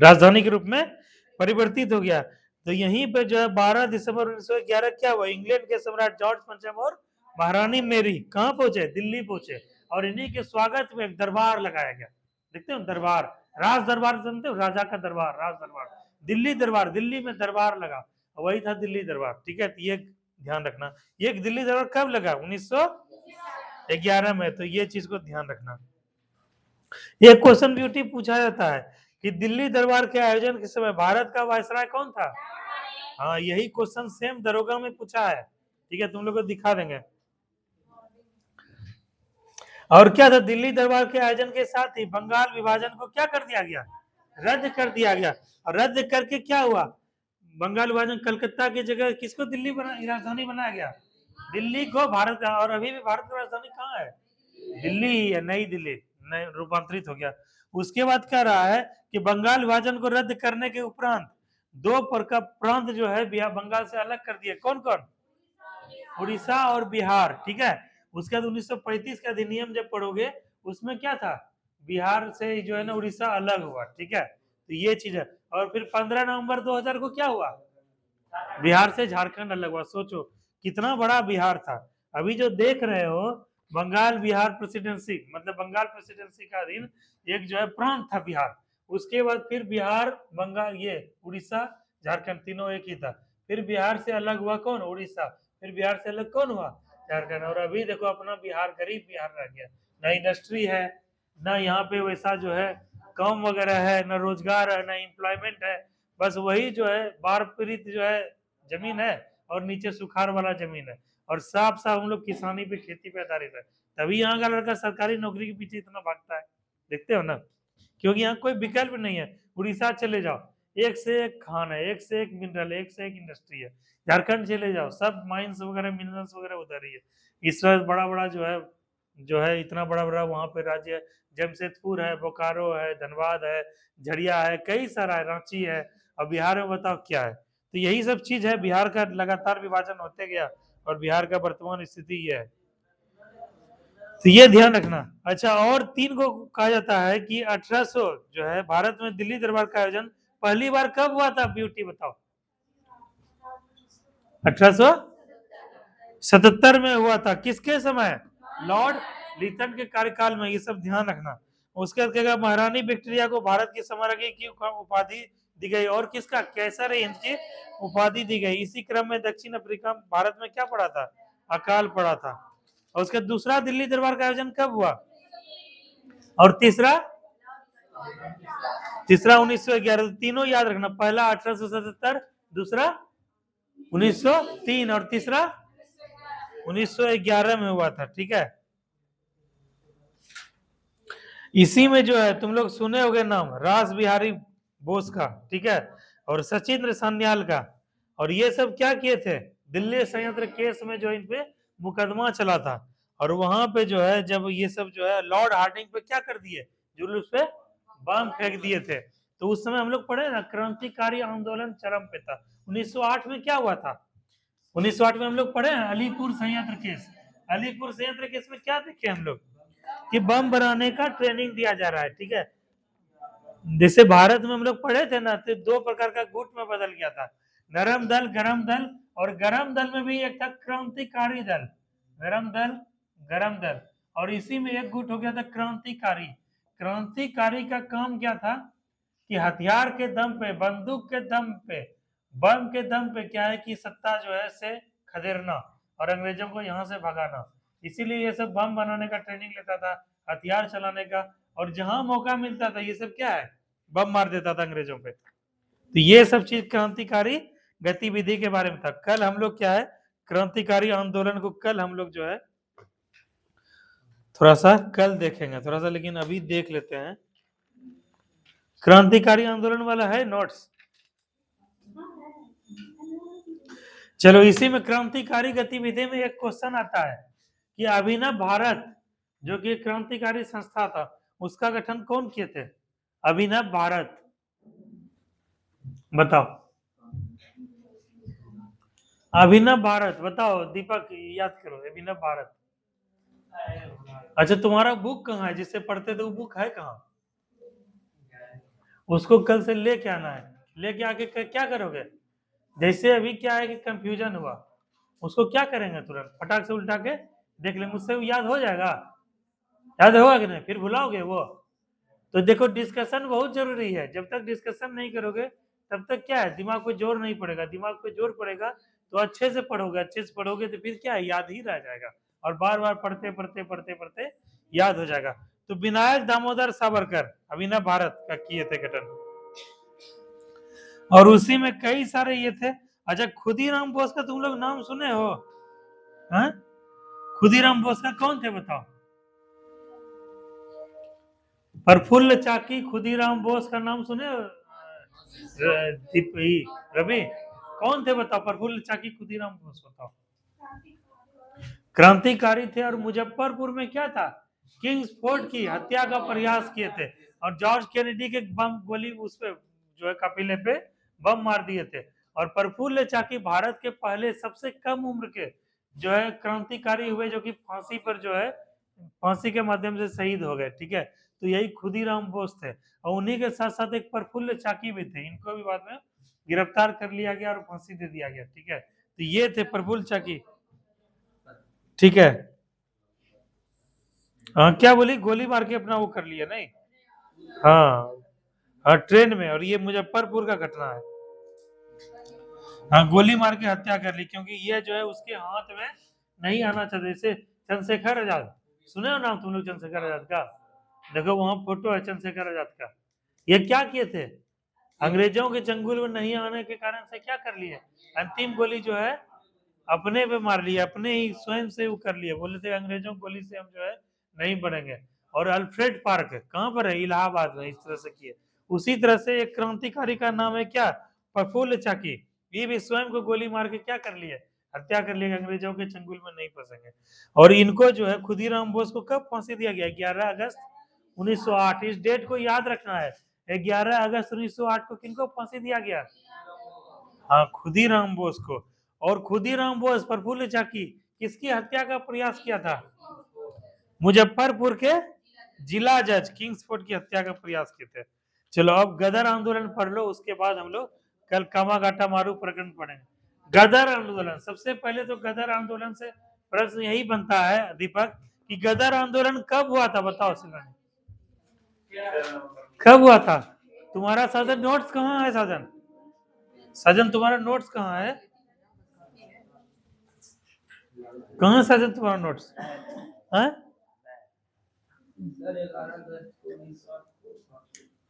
राजधानी के रूप में परिवर्तित हो गया। तो यहीं पे जो है 12 दिसंबर 1911 क्या हुआ? इंग्लैंड के सम्राट जॉर्ज पंचम और महारानी मेरी कहाँ पहुंचे? दिल्ली पहुंचे, और इन्हीं के स्वागत में एक दरबार लगाया गया। देखते हो दरबार, राज दरबार जानते हो? राजा का दरबार, राज दरबार, दिल्ली दरबार, दिल्ली में दरबार लगा, वही था दिल्ली दरबार, ठीक है। ये ध्यान रखना, ये दिल्ली दरबार कब लगा? 1911 में, तो ये चीज को ध्यान रखना। ये क्वेश्चन ब्यूटी पूछा जाता है कि दिल्ली दरबार के आयोजन के समय भारत का वायसराय कौन था? हाँ यही क्वेश्चन सेम दरोगा में पूछा है, ठीक है, तुम लोग को दिखा देंगे। और क्या था? दिल्ली दरबार के आयोजन के साथ ही बंगाल विभाजन को क्या कर दिया गया? रद्द कर दिया गया। और रद्द करके क्या हुआ? बंगाल विभाजन, कलकत्ता की जगह किसको दिल्ली राजधानी बनाया गया? दिल्ली को भारत, और अभी भी भारत की राजधानी कहाँ है? दिल्ली ही है, नई दिल्ली, नई रूपांतरित हो गया। उसके बाद क्या रहा है कि बंगाल विभाजन को रद्द करने के उपरांत दो प्रांत जो है बंगाल से अलग कर दिए, कौन कौन? उड़ीसा और बिहार, ठीक है। उसके बाद 1935 का अधिनियम जब पढ़ोगे उसमें क्या था? बिहार से जो है ना उड़ीसा अलग हुआ, ठीक है। तो ये चीज है। और फिर 15 नवंबर 2000 को क्या हुआ? बिहार से झारखंड अलग हुआ। सोचो कितना बड़ा बिहार था। अभी जो देख रहे हो बंगाल बिहार प्रेसिडेंसी, मतलब बंगाल प्रेसिडेंसी का अधीन एक जो है प्रांत था बिहार। उसके बाद फिर बिहार, बंगाल, ये उड़ीसा, झारखंड, तीनों एक ही था। फिर बिहार से अलग हुआ कौन? उड़ीसा। फिर बिहार से अलग कौन हुआ? झारखंड। और अभी देखो अपना बिहार गरीब बिहार रह गया, ना इंडस्ट्री है, ना यहाँ पे वैसा जो है काम वगैरह है, ना रोजगार है, ना एम्प्लॉयमेंट है। बस वही जो है बाढ़ पीड़ित जो है जमीन है, और नीचे सुखाड़ वाला जमीन है, और साफ साफ हम लोग किसानी पे, खेती पे आधारित है। तभी यहाँ का लड़का सरकारी नौकरी के पीछे इतना भागता है, देखते हो ना, क्योंकि यहाँ कोई विकल्प नहीं है। उड़ीसा चले जाओ, एक से एक खान है, एक से एक मिनरल, एक से एक इंडस्ट्री है। झारखंड चले जाओ, सब माइंस वगैरह, मिनरल्स वगैरह उधर ही है। इस तरह बड़ा बड़ा जो है इतना बड़ा बड़ा वहाँ पे राज्य है। जमशेदपुर है, बोकारो है, धनबाद है, झरिया है, कई सारा है, रांची है। और बिहार में बताओ क्या है? तो यही सब चीज है, बिहार का लगातार विभाजन होते गया, और बिहार का वर्तमान स्थिति ये है, तो ये ध्यान रखना। अच्छा, और 3 को कहा जाता है कि 1800 जो है भारत में दिल्ली दरबार का आयोजन पहली बार कब हुआ था? ब्यूटी बताओ। 1877 में हुआ था। किसके समय? लॉर्ड लिटन के कार्यकाल में। ये सब ध्यान रखना। उसके बाद महारानी विक्टोरिया को भारत की समरगी की उपाधि दी गई, और किसका? कैसर हिंद की उपाधि दी गई। इसी क्रम में दक्षिण अफ्रीका भारत में क्या पड़ा था? अकाल पड़ा था। और उसका दूसरा दिल्ली दरबार का आयोजन कब हुआ? और तीसरा 1911। तीनों याद रखना, पहला 1877, दूसरा 1903 और तीसरा 1911 में हुआ था। ठीक है, इसी में जो है तुम लोग सुने होगे नाम रास बिहारी बोस का, ठीक है, और सचिंद्र सान्याल का। और ये सब क्या किए थे, दिल्ली संयंत्र केस में जो इन पे मुकदमा चला था, और वहां पे जो है जब ये सब जो है लॉर्ड हार्डिंग पे क्या कर दिए, जुलूस पे बम फेंक दिए थे। तो उस समय हम लोग पढ़े ना, क्रांतिकारी आंदोलन चरम पे था। 1908 में क्या हुआ था, 1908 में हम लोग पढ़े हैं अलीपुर संयंत्र केस। अलीपुर संयंत्र केस में क्या देखे हम लोग कि बम बनाने का ट्रेनिंग दिया जा रहा है। ठीक है, जैसे भारत में हम लोग पढ़े थे ना, तो दो प्रकार का गुट में बदल गया था, नरम दल, गरम दल। और गरम दल में भी एक था क्रांतिकारी दल, गरम दल, गरम दल। और इसी में एक गुट हो गया था क्रांतिकारी। क्रांतिकारी का काम क्या था कि हथियार के दम पे, बंदूक के दम पे, बम के दम पे क्या है कि सत्ता जो है से खदेड़ना और अंग्रेजों को यहाँ से भगाना। इसीलिए ये सब बम बनाने का ट्रेनिंग लेता था, हथियार चलाने का, और जहां मौका मिलता था ये सब क्या है, बम मार देता था अंग्रेजों पे। तो ये सब चीज क्रांतिकारी गतिविधि के बारे में था। कल हम लोग क्या है, क्रांतिकारी आंदोलन को कल हम लोग जो है थोड़ा सा कल देखेंगे थोड़ा सा, लेकिन अभी देख लेते हैं। क्रांतिकारी आंदोलन वाला है नोट्स, चलो इसी में क्रांतिकारी गतिविधि में एक क्वेश्चन आता है कि अभिनव भारत जो कि क्रांतिकारी संस्था था, उसका गठन कौन किए थे, अभिनव भारत, बताओ अभिनव भारत, बताओ दीपक याद करो अभिनव भारत। अच्छा तुम्हारा बुक कहाँ है, जिससे पढ़ते थे वो बुक है कहाँ, उसको कल से लेके आना है। लेके आके क्या करोगे, जैसे अभी क्या है कि कंफ्यूजन हुआ, उसको क्या करेंगे तुरंत फटाक से उल्टा के देख ले, मुझसे वो याद हो जाएगा, याद होगा कि नहीं, फिर भुलाओगे वो। तो देखो डिस्कशन बहुत जरूरी है, जब तक डिस्कशन नहीं करोगे तब तक क्या है, दिमाग पे जोर नहीं पड़ेगा, दिमाग पे जोर पड़ेगा तो अच्छे से पढ़ोगे, अच्छे से पढ़ोगे तो फिर क्या है, याद ही रह जाएगा, और बार बार पढ़ते पढ़ते पढ़ते पढ़ते याद हो जाएगा। तो विनायक दामोदर सावरकर अभिनव भारत का किए थे गठन, और उसी में कई सारे ये थे। अच्छा खुदीराम बोस का तुम लोग नाम सुने हो, हाँ? खुदीराम बोस का कौन थे बताओ, प्रफुल्ल चाकी खुदीराम बोस का नाम सुने हो? रवि कौन थे बताओ, प्रफुल्ल चाकी खुदीराम बोस बताओ। क्रांतिकारी थे, और मुजफ्फरपुर में क्या था, किंग्स फोर्ट की हत्या का प्रयास किए थे, और जॉर्ज केनेडी के बम गोली उस पे जो है कपिले पे बम मार दिए थे। और प्रफुल्ल चाकी भारत के पहले सबसे कम उम्र के जो है क्रांतिकारी हुए, जो कि फांसी पर जो है फांसी के माध्यम से शहीद हो गए। ठीक है, तो यही खुदीराम बोस थे, और उन्हीं के साथ साथ एक प्रफुल्ल चाकी भी थे, इनको भी बाद में गिरफ्तार कर लिया गया और फांसी दे दिया गया। ठीक है, तो ये थे प्रफुल्ल चाकी। ठीक है, हाँ क्या बोली, गोली मार के अपना वो कर लिया नहीं, हाँ हाँ ट्रेन में, और ये मुजफ्फरपुर का घटना है। हाँ गोली मार के हत्या कर ली, क्योंकि ये जो है उसके हाथ में नहीं आना चाहते। जैसे चंद्रशेखर आजाद, सुने हो नाम तुम लोग चंद्रशेखर आजाद का, देखो वहां फोटो है चंद्रशेखर आजाद का। ये क्या किए थे, अंग्रेजों के चंगुल में नहीं आने के कारण से क्या कर लिए, अंतिम गोली जो है अपने पे मार लिया, अपने ही स्वयं से वो कर लिए, बोले थे अंग्रेजों गोली से हम जो है नहीं बढ़ेंगे। और अल्फ्रेड पार्क कहाँ पर है, इलाहाबाद में, इस तरह से किए। उसी तरह से एक क्रांतिकारी का नाम है क्या, प्रफुल्ल चाकी, ये भी स्वयं को गोली मार के क्या कर लिए, हत्या कर लिए, अंग्रेजों के चंगुल में नहीं फंसेंगे। और इनको जो है खुदीराम बोस को कब फांसी दिया गया, 11 अगस्त 1908, इस डेट को याद रखना है, 11 अगस्त 1908 को किनको फांसी दिया गया, हाँ खुदीराम बोस को। और खुदीराम बोस प्रफुल्ल चाकी किसकी हत्या का प्रयास किया था, मुजफ्फरपुर के जिला जज किंग्सफोर्ड की हत्या का प्रयास किए थे। चलो अब गदर आंदोलन पढ़ लो, उसके बाद हम लोग कल कामागाटा मारू प्रकरण पढ़ेंगे। गदर आंदोलन, सबसे पहले तो गदर आंदोलन से प्रश्न यही बनता है दीपक कि गदर आंदोलन कब हुआ था, बताओ सिंघानी, कब हुआ था। तुम्हारा साजन नोट्स कहाँ है, साजन साजन तुम्हारा नोट्स कहाँ है, कहाँ साजन तुम्हारा नोट्स है?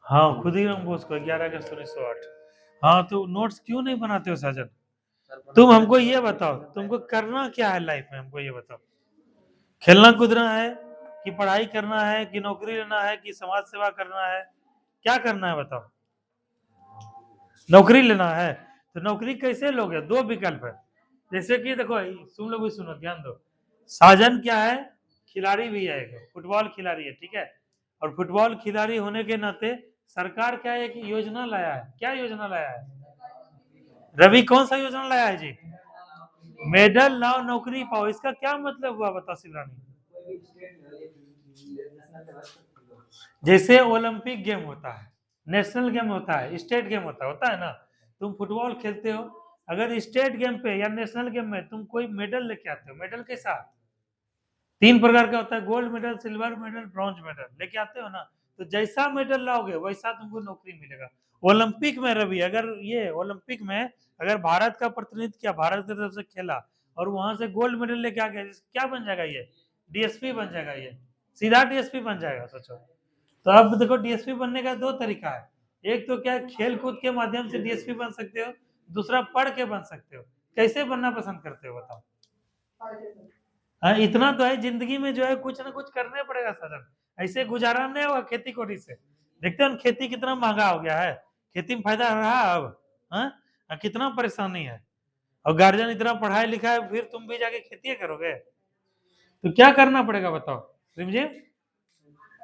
हाँ खुदीराम बोस को 11 अगस्त 1908। हाँ तो नोट्स क्यों नहीं बनाते हो साजन? तुम हमको ये बताओ, तुमको करना क्या है लाइफ में, हमको ये बताओ। खेलना कूदना है कि पढ़ाई करना है कि नौकरी लेना है कि समाज सेवा करना है, क्या करना है बताओ? नौकरी लेना है तो नौकरी कैसे लोगे? दो विकल्प है। जैसे कि देखो तुम लोग भी सुनो, ध्यान दो। साजन क्या है? खिलाड़ी भी है, एक फुटबॉल खिलाड़ी है, ठीक है। और फुटबॉल खिलाड़ी होने के नाते सरकार क्या है कि योजना लाया है। क्या योजना लाया है? रवि कौन सा योजना लाया है जी? मेडल लाओ नौकरी पाओ। इसका क्या मतलब हुआ बताओ शिवरानी? जैसे ओलंपिक गेम होता है, नेशनल गेम होता है, स्टेट गेम होता है ना। तुम फुटबॉल खेलते हो, अगर स्टेट गेम पे या नेशनल गेम में तुम कोई मेडल लेके आते हो, मेडल के साथ 3 प्रकार का होता है, gold medal, silver medal, bronze medal लेके आते हो ना। तो जैसा मेडल लाओगे वैसा तुमको नौकरी मिलेगा। ओलंपिक में रवि, अगर ये ओलंपिक में अगर भारत का प्रतिनिधित्व किया, भारत की तरफ से खेला और वहां से गोल्ड मेडल लेके आ गया, क्या बन जाएगा? ये डीएसपी बन जाएगा, ये सीधा डीएसपी बन जाएगा। सोचो तो अब देखो डीएसपी बनने का दो तरीका है। एक तो क्या खेल कूद के माध्यम से डीएसपी बन सकते हो, दूसरा पढ़ के बन सकते हो। कैसे बनना पसंद करते हो बताओ? हाँ इतना तो है, जिंदगी में जो है कुछ ना कुछ करने पड़ेगा साधन, ऐसे गुजारा नहीं होगा खेती कोड़ी से। देखते हैं खेती कितना महंगा हो गया है, खेती में फायदा रहा अब? हाँ कितना परेशानी है। और गार्जियन इतना पढ़ाई लिखा है, फिर तुम भी जाके खेती करोगे? तो क्या करना पड़ेगा बताओ जी?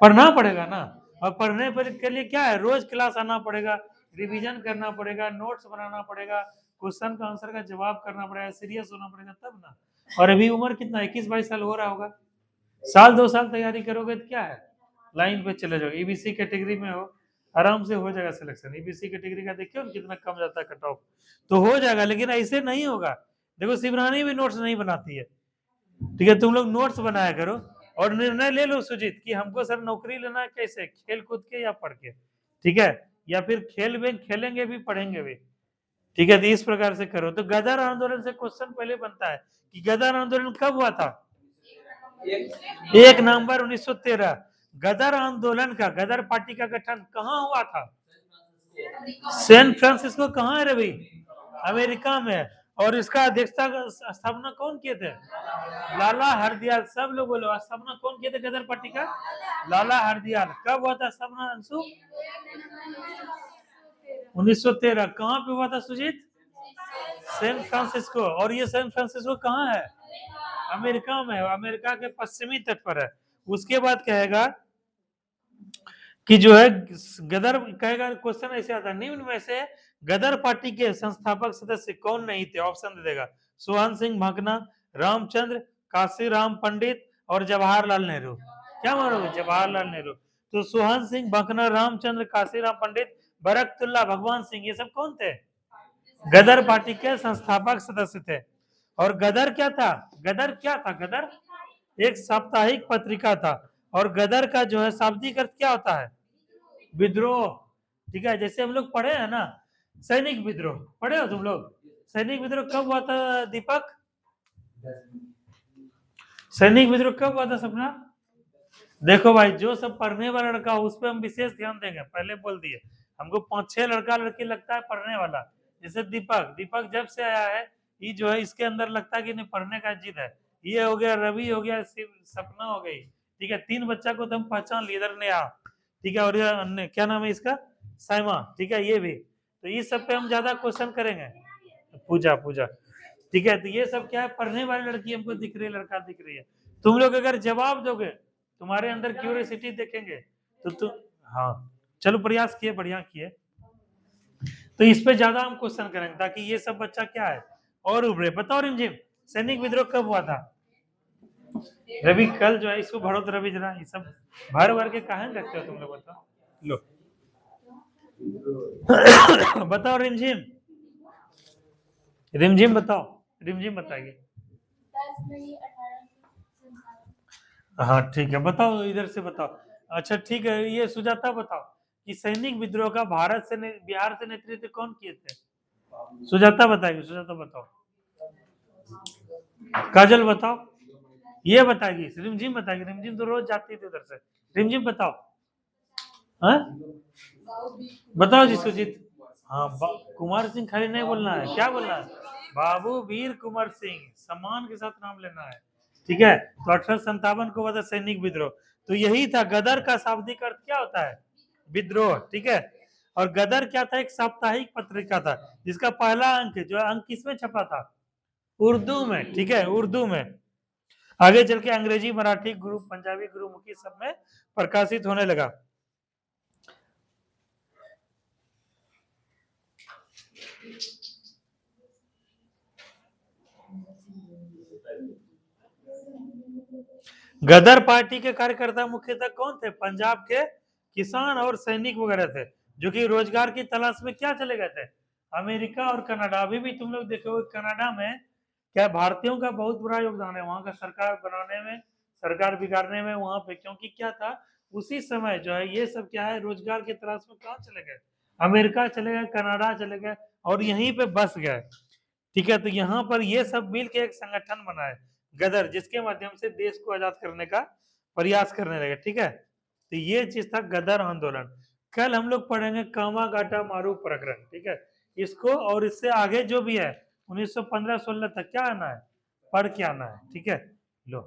पढ़ना पड़ेगा ना। और पढ़ने पर के लिए क्या है, रोज क्लास आना पड़ेगा, रिवीजन करना पड़ेगा, नोट्स बनाना पड़ेगा, क्वेश्चन का आंसर का जवाब करना पड़ेगा, सीरियस होना पड़ेगा तब ना। और अभी उम्र कितना, 21-22 साल हो रहा होगा। साल 2 साल तैयारी करोगे तो क्या है, लाइन पे चले जाओगे। ईबीसी कैटेगरी में हो, आराम से हो जाएगा सिलेक्शन। ईबीसी कैटेगरी का देखियो कितना कम जाता है कट ऑफ, तो हो जाएगा। लेकिन ऐसे नहीं होगा। देखो शिवरानी भी नोट्स नहीं बनाती है, ठीक है। तुम लोग नोट्स बनाया करो और निर्णय ले लो सुजीत कि हमको सर नौकरी लेना है, कैसे, खेल कूद के या पढ़ के, ठीक है। या फिर खेलेंगे भी पढ़ेंगे भी, ठीक है। तो इस प्रकार से करो। तो गदर आंदोलन से क्वेश्चन पहले बनता है कि गदर आंदोलन कब हुआ था? 1 नवंबर 1913। गदर आंदोलन का, गदर पार्टी का गठन कहाँ हुआ था? San Francisco. कहाँ है रवि? अमेरिका में। और इसका अध्यक्षता स्थापना कौन किए थे? लाला हरदयाल। सब लोग बोलो, स्थापना कौन किए थे गदर पार्टी का? लाला हरदयाल। कब हुआ था स्थापना अंशु? 1913। कहाँ पे हुआ था सुजीत? San Francisco. और ये सैन फ्रांसिस्को कहाँ है? अमेरिका में। अमेरिका के पश्चिमी तट पर है। उसके बाद कहेगा कि जो है गदर, कहेगा क्वेश्चन ऐसे आता है, निम्न में से गदर पार्टी के संस्थापक सदस्य कौन नहीं थे? ऑप्शन दे देगा, सोहन सिंह भाकना, रामचंद्र, काशीराम पंडित और जवाहरलाल नेहरू। क्या मानोगे? जवाहरलाल नेहरू। तो सोहन सिंह भाकना, रामचंद्र, काशीराम पंडित, बरकतुल्ला, भगवान सिंह, ये सब कौन थे? गदर पार्टी के संस्थापक सदस्य थे। और गदर क्या था? गदर क्या था? गदर एक साप्ताहिक पत्रिका था। और गदर का जो है शाब्दिक अर्थ क्या होता है? विद्रोह, ठीक है। जैसे हम लोग पढ़े हैं ना सैनिक विद्रोह, पढ़े हो तुम लोग? सैनिक विद्रोह कब हुआ था दीपक? सैनिक विद्रोह कब हुआ था सपना? देखो भाई, जो सब पढ़ने वाला लड़का हो उस पर हम विशेष ध्यान देंगे, पहले बोल दिए। हमको 5-6 लड़का लड़की लगता है पढ़ने वाला। जैसे दीपक जब से आया है, ये जो है इसके अंदर लगता है कि नहीं पढ़ने का जिद है। ये हो गया, रवि हो गया, सपना हो गई, ठीक है। 3 बच्चा को तो हम पहचान लिए, इधर नेहा, ठीक है। और ये अन्य क्या नाम है इसका? साइमा, ठीक है। ये भी, तो इस सब पे हम ज्यादा क्वेश्चन करेंगे। पूजा, ठीक है। तो ये सब क्या है, पढ़ने वाली लड़की हमको दिख रही है, लड़का दिख रही है। तुम लोग अगर जवाब दोगे, तुम्हारे अंदर क्यूरियोसिटी देखेंगे तो तुम, हाँ चलो प्रयास किए, बढ़िया किए। तो इस पे ज्यादा हम क्वेश्चन करेंगे ताकि ये सब बच्चा क्या है और उभरे। बताओ रिमझिम, सैनिक विद्रोह कब हुआ था? रवि कल जो है इसको भरो तो रवि जरा, ये सब भर के कहा रखते हो तुम लोग, बताओ। लो बताओ रिमझिम बताओ, रिमझिम बताइए। हाँ ठीक है, बताओ इधर से बताओ। अच्छा ठीक है, ये सुजाता बताओ कि सैनिक विद्रोह का भारत से बिहार से नेतृत्व कौन किए थे? सुजाता बताएगी, सुजाता बताओ। काजल बताओ। ये बताएगी, रिमझिम बताएगी, रिमझिम तो रोज जाती थी उधर से। रिमझिम बताओ, हाँ बताओ जी सुजीत। हाँ कुमार सिंह खाली नहीं बोलना है, क्या बोलना है? बाबू वीर कुंवर सिंह, सम्मान के साथ नाम लेना है, ठीक है। तो 1857 को बता सैनिक विद्रोह, तो यही था। गदर का शाब्दिक अर्थ क्या होता है? विद्रोह, ठीक है। और गदर क्या था? एक साप्ताहिक पत्रिका था जिसका पहला अंक जो अंक किसमें छपा था? उर्दू में, ठीक है, उर्दू में। आगे चल के अंग्रेजी, मराठी, गुरु पंजाबी, गुरुमुखी सब में प्रकाशित होने लगा। गदर पार्टी के कार्यकर्ता मुख्यतः कौन थे? पंजाब के किसान और सैनिक वगैरह थे, जो कि रोजगार की तलाश में क्या चले गए थे? अमेरिका और कनाडा। अभी भी तुम लोग देखोगे कनाडा में क्या भारतीयों का बहुत बड़ा योगदान है वहां का सरकार बनाने में, सरकार बिगाड़ने में वहां पे। क्योंकि क्या था उसी समय जो है ये सब क्या है, रोजगार की तलाश में कहाँ चले गए? अमेरिका चले गए, कनाडा चले गए और यहीं पे बस गए, ठीक है। तो यहाँ पर ये सब मिल के एक संगठन बना है गदर, जिसके माध्यम से देश को आजाद करने का प्रयास करने लगे, ठीक है। तो ये चीज था गदर आंदोलन। कल हम लोग पढ़ेंगे कामागाटा मारू प्रकरण, ठीक है। इसको और इससे आगे जो भी है 1915-16 तक क्या आना है, पढ़ के आना है, ठीक है। लो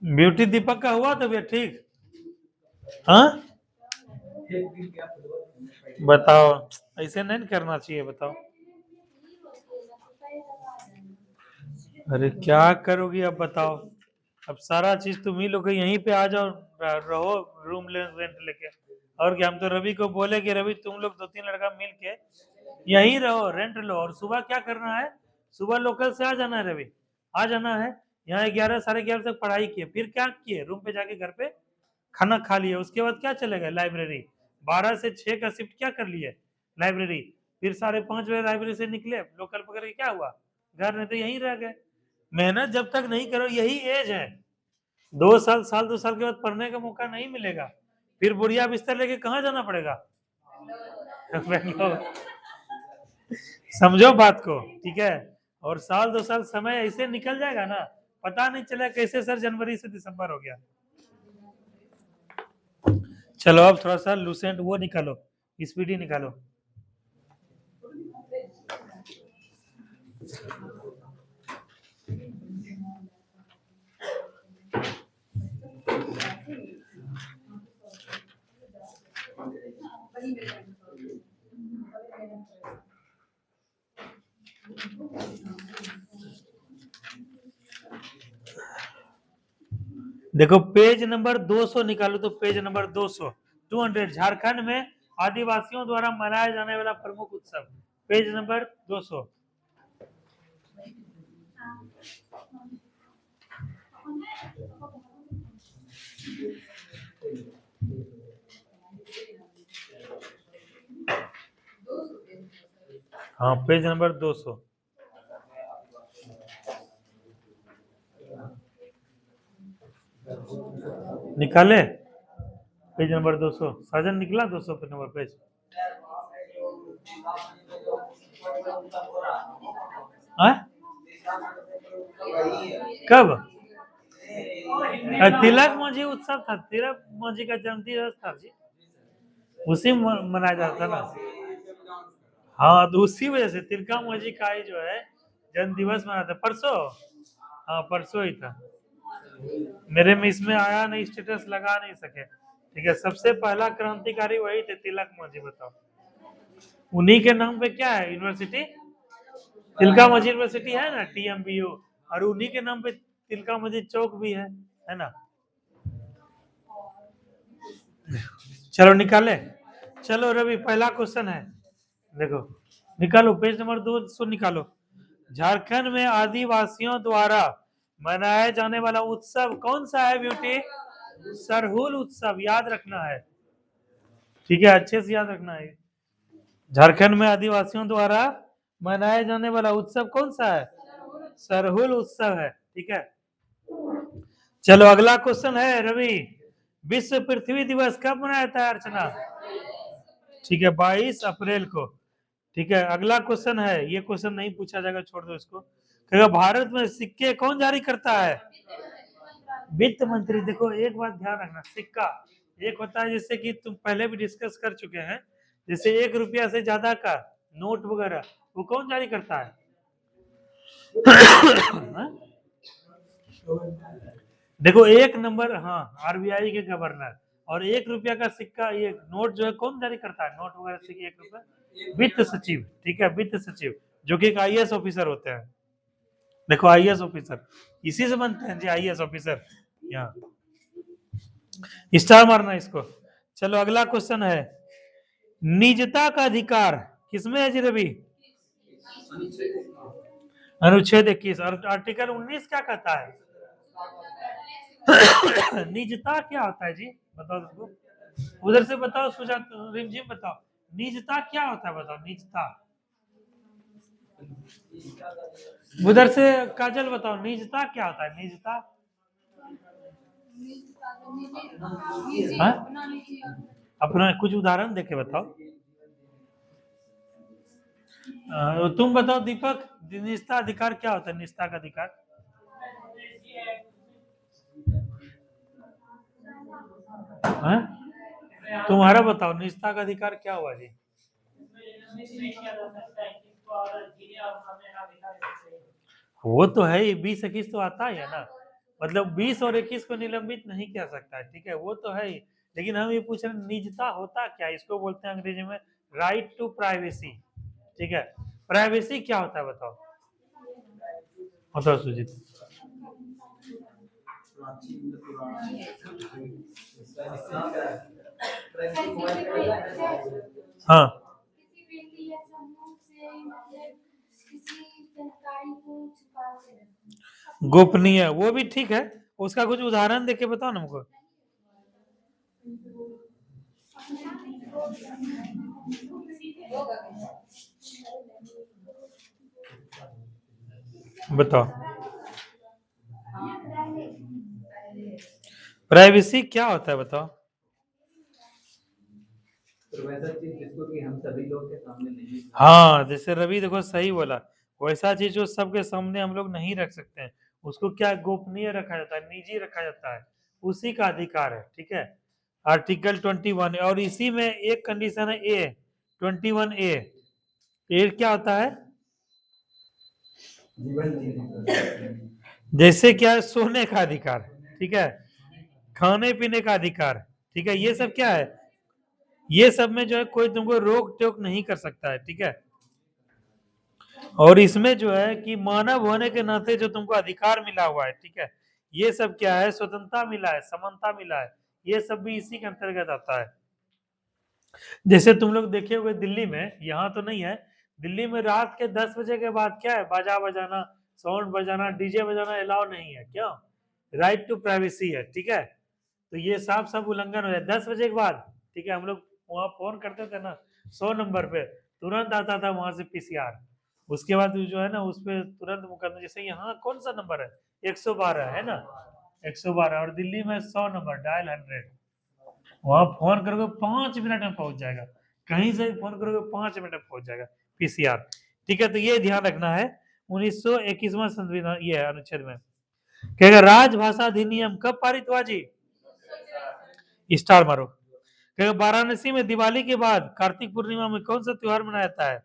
ब्यूटी दीपक का हुआ तो भैया ठीक, हाँ बताओ, ऐसे नहीं करना चाहिए, बताओ। अरे क्या करोगी अब बताओ, अब सारा चीज तुम ही लोग यहीं पे आ जाओ, रहो रूम रेंट लेके। और क्या, हम तो रवि को बोले कि रवि तुम लोग 2-3 लड़का मिल के यहीं रहो, रेंट लो। और सुबह क्या करना है, सुबह लोकल से आ जाना है रवि, आ जाना है यहाँ 11 साढ़े 11 तक पढ़ाई किए, फिर क्या किए, रूम पे जाके घर पे खाना खा लिए। उसके बाद क्या चले गए लाइब्रेरी, 12 से 6 का शिफ्ट क्या कर लिए लाइब्रेरी। फिर 5:30 बजे लाइब्रेरी से निकले, लोकल पकड़ के क्या हुआ, घर नहीं तो यहीं रह गए। मेहनत जब तक नहीं करो, यही एज है, 2 साल 2 साल के बाद पढ़ने का मौका नहीं मिलेगा, फिर बुढ़िया बिस्तर लेके कहाँ जाना पड़ेगा? बेंगलोर। समझो बात को, ठीक है। और 1-2 साल समय ऐसे निकल जाएगा ना, पता नहीं चला कैसे सर जनवरी से दिसंबर हो गया। चलो अब थोड़ा सा लूसेंट वो निकालो, स्पीडी निकालो। देखो पेज नंबर 200 निकालो, तो पेज नंबर 200 झारखंड में आदिवासियों द्वारा मनाया जाने वाला प्रमुख उत्सव, पेज नंबर 200। हाँ पेज नंबर 200 निकाले, पेज नंबर 200। साजन निकला 200 पे नंबर पेज। कब? तिलक मांझी उत्सव था, तिलक मांझी का जन्म दिवस था जी, उसी मनाया जाता ना। हाँ तो उसी वजह से तिलका मांझी का ही जो है जन्म दिवस मनाता, परसों। हाँ परसों ही था, मेरे में इसमें आया नहीं, स्टेटस लगा नहीं सके, ठीक है। सबसे पहला क्रांतिकारी वही थे तिलक मांझी, बताओ। उन्हीं के नाम पे क्या है यूनिवर्सिटी, तिलका मांझी यूनिवर्सिटी है ना, TMBU, और उन्हीं के नाम पे तिलका मांझी चौक भी है ना। चलो निकाले, चलो रवि पहला क्वेश्चन है, देखो निकालो पेज नंबर 200 निकालो। झारखंड में आदिवासियों द्वारा मनाया जाने वाला उत्सव कौन सा है ब्यूटी? सरहुल उत्सव, याद रखना है, ठीक है, अच्छे से याद रखना है। झारखंड में आदिवासियों द्वारा मनाया जाने वाला उत्सव कौन सा है? सरहुल उत्सव है, ठीक है। चलो अगला क्वेश्चन है रवि, विश्व पृथ्वी दिवस कब मनाया था अर्चना? ठीक है 22 अप्रैल को, ठीक है। अगला क्वेश्चन है, ये क्वेश्चन नहीं पूछा जाएगा, छोड़ दो इसको। कहेगा भारत में सिक्के कौन जारी करता है? वित्त मंत्री। देखो एक बात ध्यान रखना, सिक्का एक होता है जैसे कि तुम पहले भी डिस्कस कर चुके हैं, जैसे 1 रुपया से ज्यादा का नोट वगैरह वो कौन जारी करता है? हाँ? देखो 1 नंबर, हाँ, आरबीआई के गवर्नर। और 1 रुपया का सिक्का, ये नोट जो है कौन जारी करता है? नोट वगैरह सिक्के 1 रुपया, वित्त सचिव। ठीक है, वित्त सचिव, जो कि एक आईएएस ऑफिसर होते हैं। देखो आईएएस ऑफिसर इसी से बनते हैं जी, आईएएस ऑफिसर। यहाँ स्टार मारना इसको। चलो अगला क्वेश्चन है, निजता का अधिकार किसमें है जी रवि? अनुच्छेद 21। और आर्टिकल 19 क्या कहता है? निजता क्या होता है जी, बताओ इसको। उधर से बताओ, सुजात रिमझिम बताओ, निजता क्या होता है? बताओ निजता। उधर से काजल बताओ, निजता क्या होता है? निजता। हाँ? अपना कुछ उदाहरण देके बताओ। तुम बताओ दीपक, निजता अधिकार क्या होता है? निजता का अधिकार। हाँ? तुम्हारा बताओ, निजता का अधिकार क्या हुआ जी? वो तो है ही, 20-21 तो आता ही है ना, मतलब 20 और 21 को निलंबित नहीं किया सकता है, ठीक है, वो तो है ही। लेकिन हम ये पूछ रहे हैं निजता होता क्या है? इसको बोलते हैं अंग्रेजी में राइट टू प्राइवेसी। ठीक है, प्राइवेसी क्या होता है बताओ, बताओ सुजीत। हाँ, किसी व्यक्ति या समूह से मतलब किसी जानकारी को छुपा के रखना। गोपनीय, वो भी ठीक है, उसका कुछ उदाहरण देके बताओ ना हमको। बताओ प्राइवेसी क्या होता है, बताओ। तो वैसा चीज जिसको कि हम सभी लोग के सामने नहीं। हाँ, जैसे रवि देखो सही बोला, वैसा चीज जो सबके सामने हम लोग नहीं रख सकते हैं, उसको क्या गोपनीय रखा जाता है, निजी रखा जाता है, उसी का अधिकार है। ठीक है, आर्टिकल 21। और इसी में एक कंडीशन है ए, 21A। ए क्या होता है? जीवन जीने जैसे क्या है, सोने का अधिकार, ठीक है, खाने पीने का अधिकार, ठीक है, ये सब क्या है, ये सब में जो है कोई तुमको रोक टोक नहीं कर सकता है। ठीक है, और इसमें जो है कि मानव होने के नाते जो तुमको अधिकार मिला हुआ है, ठीक है, ये सब क्या है, स्वतंत्रता मिला है, समानता मिला है, ये सब भी इसी के अंतर्गत आता है। जैसे तुम लोग देखे हुए दिल्ली में, यहाँ तो नहीं है, दिल्ली में रात के 10 बजे के बाद क्या है, बाजा बजाना, साउंड बजाना, डीजे बजाना अलाउ नहीं है। क्यों? राइट टू प्राइवेसी है। ठीक है, तो ये सब उल्लंघन हो जाए 10 बजे के बाद। ठीक है, हम लोग वहाँ फोन करते थे ना 100 नंबर पे, तुरंत आता था वहां से पीसीआर, उसके बाद जो है ना उस पर तुरंत मुकदमा। जैसे यहाँ कौन सा नंबर है, 112 है ना, 112, और दिल्ली में 100 नंबर डायल 100, वहां फोन करोगे 5 मिनट में पहुंच जाएगा, कहीं से भी फोन करोगे 5 मिनट में पहुंच जाएगा पीसीआर। ठीक है, तो ये ध्यान रखना है। 1921वां संविधान ये है अनुच्छेद में कहेगा राजभाषा अधिनियम कब पारित हुआ जी? स्टार मारो। कहेगा वाराणसी में दिवाली के बाद कार्तिक पूर्णिमा में कौन सा त्योहार मनाया जाता है?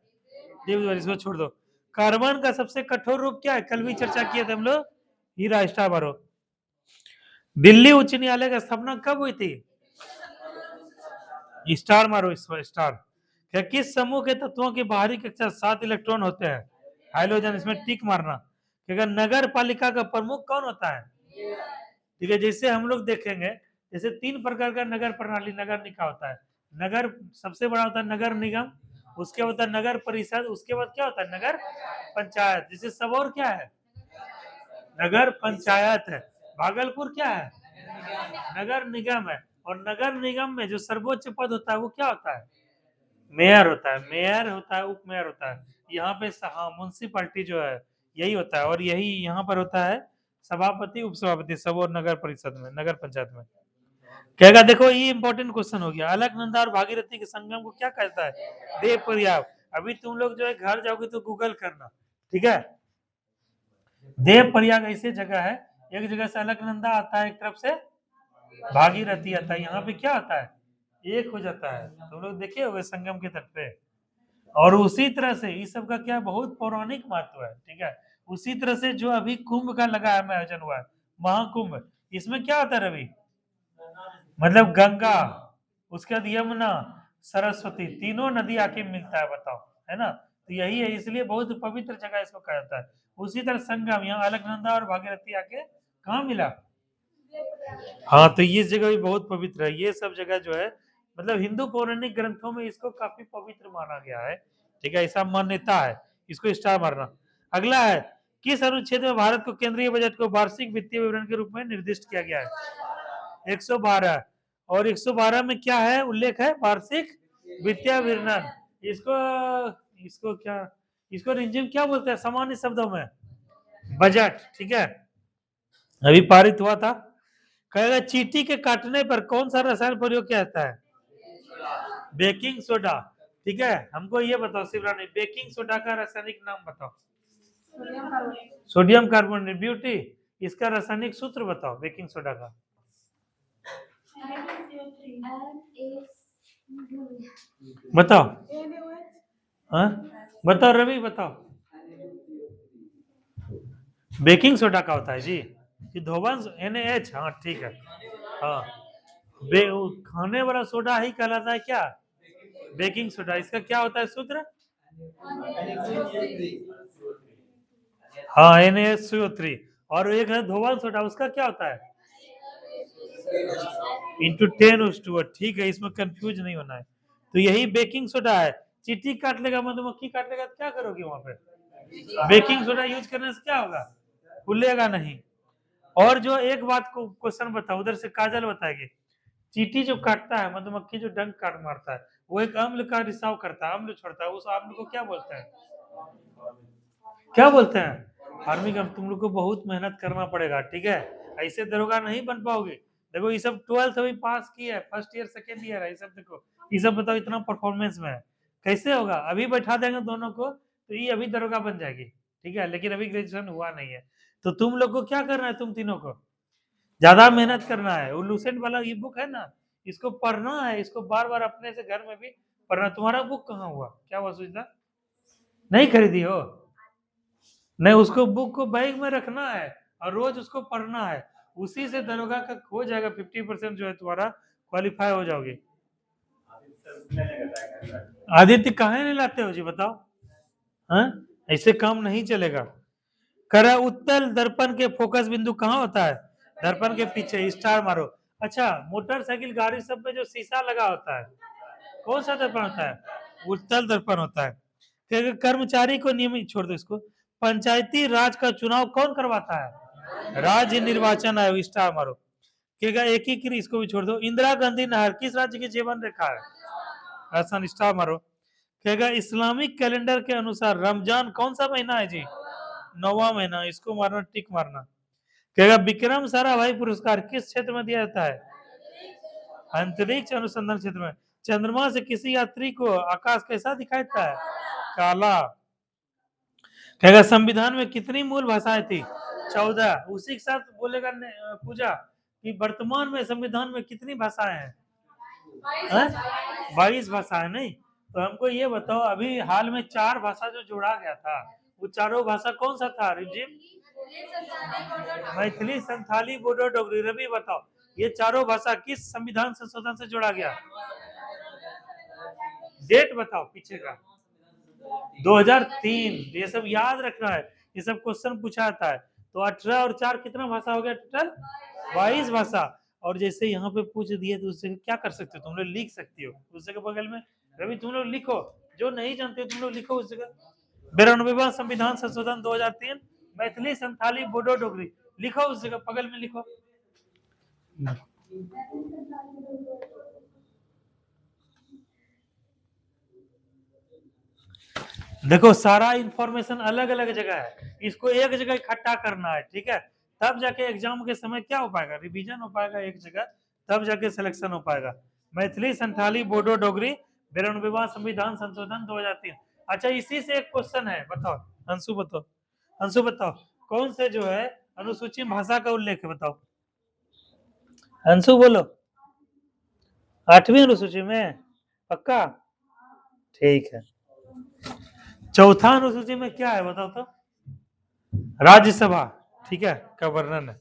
देव दिवाली। इसको छोड़ दो। कार्बन का सबसे कठोर रूप क्या है? कल भी चर्चा किए थे हम लोग, हीरा। स्टार मारो। दिल्ली उच्च न्यायालय की स्थापना कब हुई थी? स्टार मारो, इस स्टार। क्या किस समूह के तत्वों की बाहरी कक्षा 7 इलेक्ट्रॉन होते हैं? हाइड्रोजन। इसमें टिक मारना। क्या नगर पालिका का प्रमुख कौन होता है? ठीक है, जैसे हम लोग देखेंगे, जैसे 3 प्रकार का नगर प्रणाली, नगर निकाय होता है। नगर सबसे बड़ा होता है नगर निगम, उसके बाद होता है नगर परिषद, उसके बाद क्या होता है नगर पंचायत। जैसे सबौर क्या है? नगर पंचायत है। भागलपुर क्या है? नगर निगम है। और नगर निगम में जो सर्वोच्च पद होता है वो क्या होता है? मेयर होता है। मेयर होता है, उप मेयर होता है। यहाँ पे हाँ, म्युनिसिपैलिटी जो है यही होता है, और यही यहाँ पर होता है सभापति, उप सभापति, सब, और नगर परिषद में, नगर पंचायत में। कहेगा देखो ये इंपॉर्टेंट क्वेश्चन हो गया, अलकनंदा और भागीरथी के संगम को क्या कहता है? देव प्रयाग। अभी तुम लोग जो है घर जाओगे तो गूगल करना, ठीक है, देव प्रयाग ऐसी जगह है, एक जगह से अलकनंदा आता है, एक तरफ से भागीरथी आता है, यहाँ पे क्या आता है, एक हो जाता है। तुम लोग देखे होंगे संगम के तट पे। और उसी तरह से इस सब का क्या बहुत पौराणिक महत्व है, ठीक है। उसी तरह से जो अभी कुंभ का लगा है, आयोजन हुआ है महाकुंभ, इसमें क्या होता है रवि, मतलब गंगा, उसके बाद यमुना, सरस्वती, तीनों नदी आके मिलता है, बताओ, है ना। तो यही है, इसलिए बहुत पवित्र जगह इसको कहा जाता है। उसी तरह संगम, यहाँ अलकनंदा और भागीरथी आके कहाँ मिला, हाँ, तो ये जगह भी बहुत पवित्र है। ये सब जगह जो है मतलब हिंदू पौराणिक ग्रंथों में इसको काफी पवित्र माना गया है, ठीक है, ऐसा मान्यता है, इसको स्टार मारना। अगला है, किस अनुच्छेद में भारत को केंद्रीय बजट को वार्षिक वित्तीय विवरण के रूप में निर्दिष्ट किया गया है, 112। और 112 में क्या है, उल्लेख है वार्षिक वित्तीय विवरण। इसको इसको क्या, इसको रिंजिम क्या बोलते हैं सामान्य शब्दों में, बजट, ठीक है। अभी पारित हुआ था। कहेगा चींटी के काटने पर कौन सा रसायन प्रयोग किया जाता है, बेकिंग सोडा, ठीक है। हमको ये बताओ शिवरानी, बेकिंग सोडा का रासायनिक नाम बताओ, सोडियम कार्बोनेट। ब्यूटी, इसका रासायनिक सूत्र बताओ बेकिंग सोडा का, बताओ, हाँ बताओ रवि, बताओ। बेकिंग सोडा का होता है जी, ये धोबन NaH, हाँ ठीक है, हाँ। खाने वाला सोडा ही कहलाता है क्या, बेकिंग सोडा। इसका क्या होता है सूत्र, हाँ NaCO3। और एक है धोबन सोडा, उसका क्या होता है इंटू 10⁻², ठीक है, इसमें कंफ्यूज नहीं होना है। तो यही बेकिंग सोडा है। चींटी काट लेगा, मधुमक्खी काट लेगा, तो क्या करोगे वहां पे, बेकिंग सोडा यूज करने से क्या होगा, फूलेगा नहीं। और जो एक बात को क्वेश्चन बताओ, उधर से काजल बताएगी, चींटी जो काटता है, मधुमक्खी जो डंक काट मारता है, वो एक अम्ल का रिसाव करता है, अम्ल छोड़ता है, उस अम्ल को क्या बोलते हैं, क्या बोलते हैं, फार्मिक अम्ल। तुम लोग को बहुत मेहनत करना पड़ेगा, ठीक है, ऐसे दरोगा नहीं बन पाओगे। देखो ये सब 12th अभी पास किया है, फर्स्ट ईयर सेकेंड ईयर है, ये सब देखो, ये सब बताओ इतना परफॉर्मेंस में है, कैसे होगा। अभी बैठा देंगे दोनों को तो ये अभी दरोगा बन जाएगी, ठीक है, लेकिन अभी ग्रेजुएशन हुआ नहीं है। तो तुम लोग को क्या करना है, तुम तीनों को ज्यादा मेहनत करना है। वो लूसेंट वाला ये बुक है ना, इसको पढ़ना है, इसको बार बार अपने से घर में भी पढ़ना। तुम्हारा बुक कहाँ हुआ, क्या हुआ सुचिता, नहीं खरीदी हो, नहीं, उसको बुक को बैग में रखना है और रोज उसको पढ़ना है, उसी से दरोगा का हो जाएगा 50% जो है तुम्हारा क्वालिफाई हो जाओगे। आदित्य कहाँ नहीं लाते हो जी, बताओ, हाँ ऐसे काम नहीं चलेगा। करा उत्तल दर्पण के फोकस बिंदु कहाँ होता है, दर्पण के पीछे, स्टार मारो। अच्छा, मोटरसाइकिल गाड़ी सब में जो शीशा लगा होता है, कौन सा दर्पण होता है, उत्तल दर्पण होता है। कर्मचारी को नियमित, छोड़ दो इसको, पंचायती राज का चुनाव कौन करवाता है, राज्य निर्वाचन आयोग, स्टार मारो। कहेगा एकीकृत, इसको भी छोड़ दो। इंदिरा गांधी नहर किस राज्य की जीवन रेखा है, राजस्थान, स्टार मारो। कहेगा इस्लामिक कैलेंडर के अनुसार रमजान कौन सा महीना है जी, 9वां महीना, इसको मारना, टिक मारना। कहेगा विक्रम साराभाई पुरस्कार किस क्षेत्र में दिया जाता है, अंतरिक्ष अनुसंधान क्षेत्र में। चंद्रमा से किसी यात्री को आकाश कैसा दिखाई देता है, काला। कहेगा संविधान में कितनी मूल भाषाएं थी, 14। उसी के साथ बोलेगा पूजा कि वर्तमान में संविधान में कितनी भाषाएं हैं, 22 भाषाएं। नहीं, तो हमको ये बताओ, अभी हाल में 4 भाषा जो जोड़ा गया था, वो चारों भाषा कौन सा था रिजिम, मैथिली, संथाली, बोडो, डोगरी। रवि बताओ, ये चारों भाषा किस संविधान संशोधन से जोड़ा गया, डेट बताओ पीछे का, 2003। ये सब याद रखना है, ये सब क्वेश्चन पूछा जाता है। तो 18 और 4 कितना भाषा हो गया, टोटल 22 भाषा। और जैसे यहाँ पे पूछ दिए तो उससे क्या कर सकते हो, तुम लोग लिख सकती हो उस जगह बगल में। रवि तुम लोग लिखो, जो नहीं जानते हो तुम लोग लिखो उस जगह, 92वां संविधान संशोधन 2003, मैथिली, संथाली, बोडो, डोगरी, लिखो उस जगह बगल में लिखो। देखो सारा इंफॉर्मेशन अलग अलग जगह है, इसको एक जगह इकट्ठा करना है, ठीक है, तब जाके एग्जाम के समय क्या हो पाएगा, रिवीजन हो पाएगा एक जगह, तब जाके सिलेक्शन हो पाएगा। मैथिली, संथाली, बोडो, डोगरी, 92वां संविधान संशोधन 2003। अच्छा, इसी से एक क्वेश्चन है, बताओ अंशु, बताओ अंशु, बताओ कौन से जो है अनुसूची में भाषा का उल्लेख है, बताओ अंशु बोलो। 8वीं अनुसूची में पक्का, ठीक है। चौथा अनुसूची में क्या है बताओ तो, राज्यसभा, ठीक है, का वर्णन है।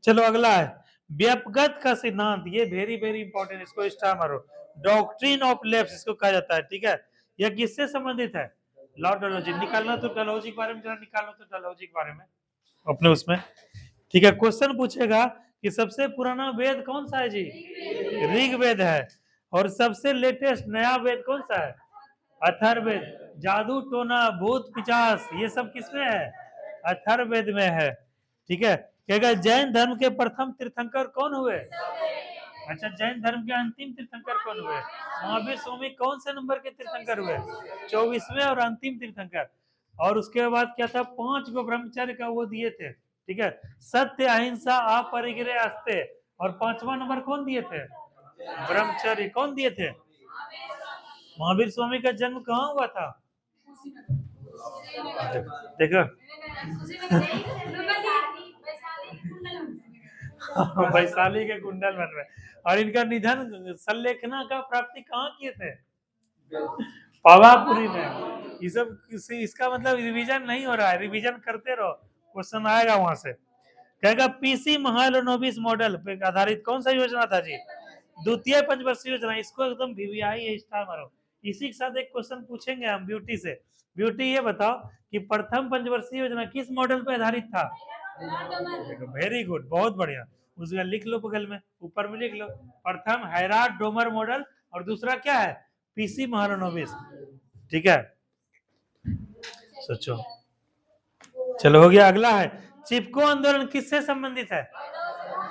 चलो अगला है व्यपगत का सिद्धांत, ये वेरी वेरी इंपॉर्टेंट, इसको स्टार मारो। डॉक्ट्रिन ऑफ लेफ्ट इसको कहा जाता है, ठीक है। यह किससे संबंधित है, लॉर्ड डलहौजी। निकालना तो डलहौजी के बारे में, जरा निकालो तो डलहौजी के बारे में अपने उसमें, ठीक है। क्वेश्चन पूछेगा कि सबसे पुराना वेद कौन सा है जी, ऋग्वेद है। और सबसे लेटेस्ट नया वेद कौन सा है, अथर्ववेद। जादू टोना भूत पिचास ये सब किसमें है, अथर्ववेद में है, ठीक है। कहेगा जैन धर्म के प्रथम तीर्थंकर कौन हुए, अच्छा जैन धर्म के अंतिम तीर्थंकर कौन हुए, महावीर स्वामी कौन से नंबर के तीर्थंकर हुए, 24वें और अंतिम तीर्थंकर। और उसके बाद क्या था, 5 गो ब्रह्मचर्य का वो दिए थे, ठीक है, सत्य अहिंसा अपरिग्रह अस्ते। और 5वां नंबर कौन दिए थे, ब्रह्मचर्य, कौन दिए थे, महावीर स्वामी का जन्म कहाँ हुआ था, देखो वैशाली के कुंडल वन में। और इनका निधन संलेखना का प्राप्ति कहाँ किए थे, पावापुरी में। ये सब इसका मतलब रिवीजन नहीं हो रहा है, रिवीजन करते रहो, क्वेश्चन आएगा वहां से। कहेगा पीसी महालनोबिस मॉडल पे आधारित कौन सा योजना था जी, द्वितीय पंचवर्षीय योजना। इसको एकदम वीवीआई स्टार मारो। इसी के साथ एक क्वेश्चन पूछेंगे हम ब्यूटी से। ब्यूटी ये बताओ कि प्रथम पंचवर्षीय योजना किस मॉडल पे आधारित था, वेरी गुड, बहुत बढ़िया। उसका लिख लो बगल में, ऊपर में लिख लो, प्रथम हैराट डोमर मॉडल और दूसरा क्या है, पीसी महालनोबिस, ठीक है। सोचो, चलो हो गया। अगला है चिपको आंदोलन किससे संबंधित है,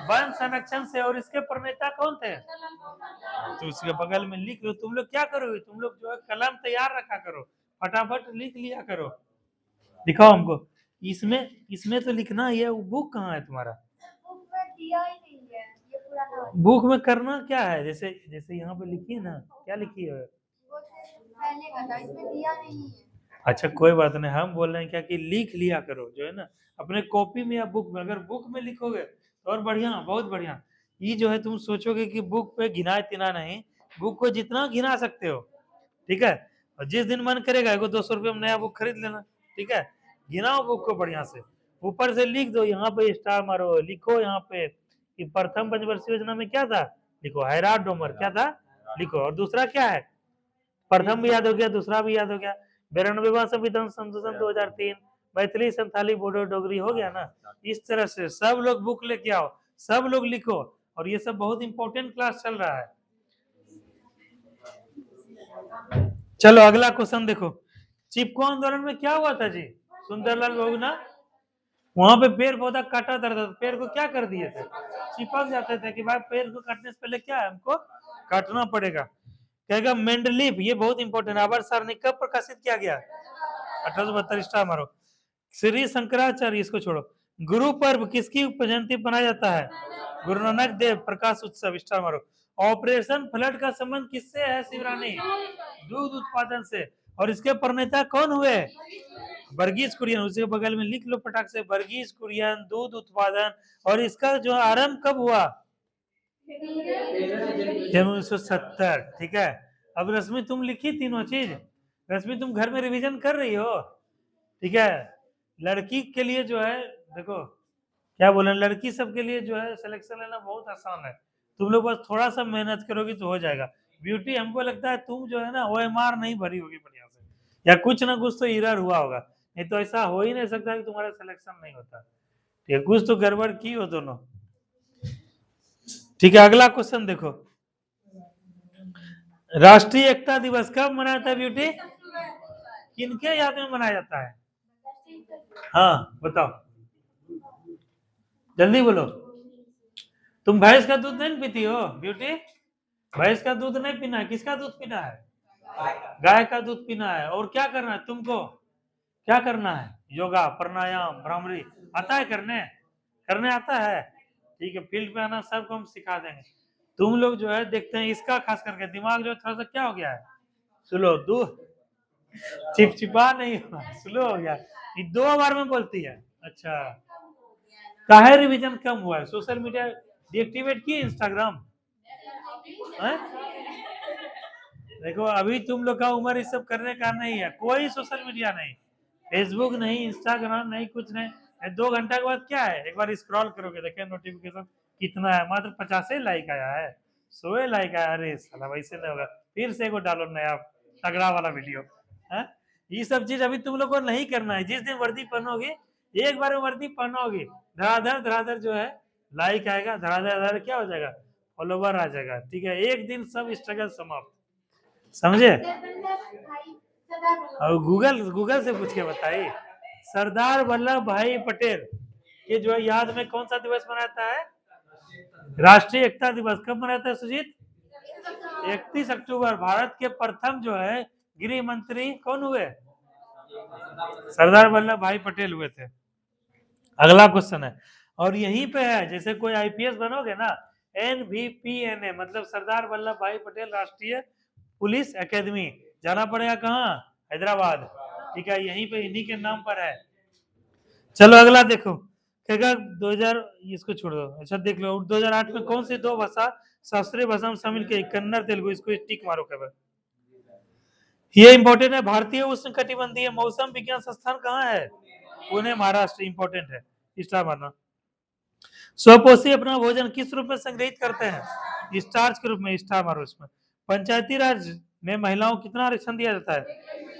वन संरक्षण से। और इसके प्रणेता कौन थे, तो उसके बगल में लिख लो। तुम लोग क्या करोगे, तुम लोग जो है कलम तैयार रखा करो, फटाफट लिख लिया करो। दिखाओ हमको, इसमें तो लिखना, ये बुक कहाँ है तुम्हारा, बुक में दिया ही नहीं है, ये पुराना वाला। बुक में करना क्या है, जैसे जैसे यहाँ पे लिखी है ना, क्या लिखी है, वो पहले का था, इसमें दिया नहीं है। अच्छा कोई बात नहीं, हम बोल रहे हैं क्या कि लिख लिया करो जो है ना अपने कॉपी में या बुक में। अगर बुक में लिखोगे तो और बढ़िया, बहुत बढ़िया। ये जो है तुम सोचोगे कि बुक पे गिना तिना नहीं, बुक को जितना गिना सकते हो, ठीक है। और जिस दिन मन करेगा एगो 200 रुपये में नया बुक खरीद लेना, ठीक है। गिनाओ बुक को बढ़िया से, ऊपर से लिख दो, यहाँ पे स्टार मारो, लिखो यहाँ पे कि प्रथम पंचवर्षीय योजना में क्या था, लिखो हैराट डोमर क्या था, लिखो। और दूसरा क्या है, प्रथम भी याद हो गया, दूसरा भी याद हो गया, 92वां संविधान संशोधन 2003, मैथिली संथाली बोडो डोगरी हो गया ना। इस तरह से सब लोग बुक लेके आओ, सब लोग लिखो। और ये सब बहुत इंपॉर्टेंट क्लास चल रहा है। चलो अगला क्वेश्चन देखो, चिपको आंदोलन में क्या हुआ था जी, सुंदरलाल बहुगुणा वहां पे पेड़ पौधा काटा था, पेड़ को क्या कर दिए थे, चिपक जाते थे कि भाई पेड़ को काटने से पहले क्या है, हमको काटना पड़ेगा। कहेगा मेंडलीफ, ये बहुत इंपॉर्टेंट, आवर सारणी कब प्रकाशित किया गया, 1872 स्टार मारो। श्री शंकराचार्य, इसको छोड़ो। गुरु पर्व किसकी जयंती मनाया जाता है, गुरु नानक देव प्रकाश उत्सव, स्टार मारो। ऑपरेशन फ्लड का संबंध किससे है शिवरानी, दूध उत्पादन से। और इसके प्रणेता कौन हुए, वर्गीज कुरियन। उसके बगल में लिख लो फटाक से, वर्गीज कुरियन, दूध उत्पादन। और इसका जो आरंभ कब हुआ, 1970, ठीक है। अब रश्मि तुम लिखी तीनों चीज, रश्मि तुम घर में रिवीजन कर रही हो, ठीक है। लड़की के लिए जो है देखो क्या बोले, लड़की सब के लिए जो है सिलेक्शन लेना बहुत आसान है, तुम लोग बस थोड़ा सा मेहनत करोगी तो हो जाएगा। ब्यूटी हमको लगता है तुम जो है ना OMR नहीं भरी होगी बढ़िया से, या कुछ ना कुछ तो एरर हुआ होगा, नहीं तो ऐसा हो ही नहीं सकता कि तुम्हारा सिलेक्शन नहीं होता, ठीक है। कुछ तो गड़बड़ की हो दोनों, ठीक है। अगला क्वेश्चन देखो, राष्ट्रीय एकता दिवस कब मनाया जाता है ब्यूटी, किनके याद में मनाया जाता है, हाँ बताओ जल्दी बोलो। तुम भैंस का दूध नहीं पीती हो ब्यूटी, भैंस का दूध नहीं पीना है, किसका दूध पीना है, गाय का दूध पीना है। और क्या करना है तुमको, क्या करना है, योगा प्राणायाम भ्रामरी आता है करने, करने आता है, ठीक है। फील्ड पे आना, सबको हम सिखा देंगे। तुम लोग जो है देखते हैं इसका खास करके दिमाग जो थोड़ा सा क्या हो गया है, स्लो, दूध चिपचिपा नहीं हुआ, स्लो हो गया, ये 2 बार में बोलती है, अच्छा, काहे रिवीजन कम हुआ है? सोशल मीडिया डीएक्टिवेट किए इंस्टाग्राम? हैं? देखो अभी तुम लोग का उम्र इस सब करने का नहीं है, कोई सोशल मीडिया नहीं, फेसबुक नहीं, इंस्टाग्राम नहीं, कुछ नहीं। 2 घंटा के बाद क्या है, एक बार स्क्रॉल करोगे देखे नोटिफिकेशन कितना है, मात्र 50 लाइक आया है, 100 लाइक आया। अरे साला वैसे नहीं होगा, फिर से एगो डालो नया तगड़ा वाला वीडियो है। ये सब चीज अभी तुम लोग को नहीं करना है। जिस दिन वर्दी पहनोगे, एक बार वर्दी पहनोगे, धड़ाधड़ धड़ाधड़ जो है लाइक आएगा, धड़ाधड़ धड़ाधड़ क्या हो जाएगा, फॉलोवर आ जाएगा। ठीक है, एक दिन सब स्ट्रगल समाप्त, समझे? और गूगल से पूछ के बताइए। सरदार वल्लभ भाई पटेल ये जो है याद में कौन सा दिवस मनाता है? राष्ट्रीय एकता दिवस। कब मनाता है सुजीत? 31 अक्टूबर। भारत के प्रथम जो है गृह मंत्री कौन हुए? सरदार वल्लभ भाई पटेल हुए थे। अगला क्वेश्चन है, और यहीं पे है, जैसे कोई आईपीएस बनोगे ना, NVPNA मतलब सरदार वल्लभ भाई पटेल राष्ट्रीय पुलिस एकेडमी, जाना पड़ेगा कहाँ? हैदराबाद। ठीक है, यहीं पे इन्हीं के नाम पर है। चलो अगला देखो, क्या 2000, इसको छोड़ दो। अच्छा देख लो, 2008 में कौन सी 2 भाषा शास्त्रीय भाषा में शामिल की? कन्नड़ तेलुगु। इसको टिक मारो केवल, ये इंपॉर्टेंट है। भारतीय उष्णकटिबंधीय मौसम विज्ञान संस्थान कहाँ है? पुणे महाराष्ट्र। इंपॉर्टेंट है, स्टार मारना। स्वपोषी अपना भोजन किस रूप में संग्रहित करते हैं? स्टार्च के रूप में, स्टार मारो इसमें। पंचायती राज में महिलाओं को कितना आरक्षण दिया जाता है?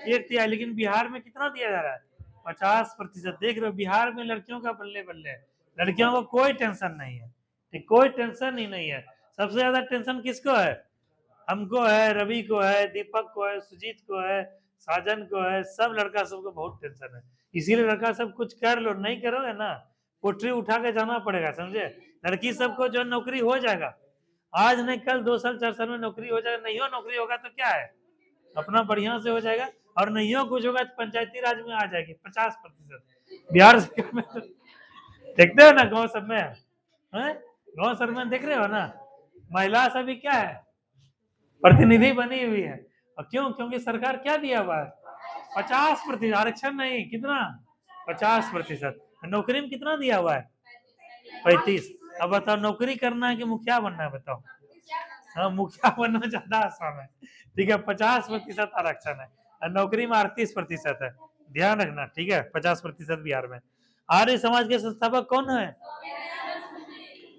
1/3। लेकिन बिहार में कितना दिया जा रहा है? 50%। देख रहे हो बिहार में लड़कियों का बल्ले बल्ले है, लड़कियों को कोई टेंशन नहीं है, कोई टेंशन ही नहीं है। सबसे ज्यादा टेंशन किसको है? हमको है, रवि को है, दीपक को है, सुजीत को है, साजन को है, सब लड़का सबको बहुत टेंशन है। इसीलिए लड़का सब कुछ कर लो, नहीं करोगे ना पोटरी उठा के जाना पड़ेगा, समझे? लड़की सबको जो नौकरी हो जाएगा, आज नहीं कल 2 साल 4 साल में नौकरी हो जाएगा। नहीं हो नौकरी होगा तो क्या है, अपना बढ़िया से हो जाएगा। और नहीं हो कुछ होगा तो पंचायती राज में आ जाएगी 50%। बिहार में तो देखते हो ना, गाँव सब में, गाँव सब में देख रहे हो ना, महिला सभी क्या है, प्रतिनिधि बनी हुई है। और क्यों? क्योंकि सरकार क्या दिया हुआ है? 50%। आरक्षण नहीं, कितना? 50%। नौकरी में कितना दिया हुआ है? 35। अब बताओ नौकरी करना है कि मुखिया बनना है? बताओ। हाँ, मुखिया बनना ज्यादा आसान है। ठीक है, 50% आरक्षण है, और नौकरी में 38% है। ध्यान रखना, ठीक है, 50% बिहार में। आर्य समाज के संस्थापक कौन है?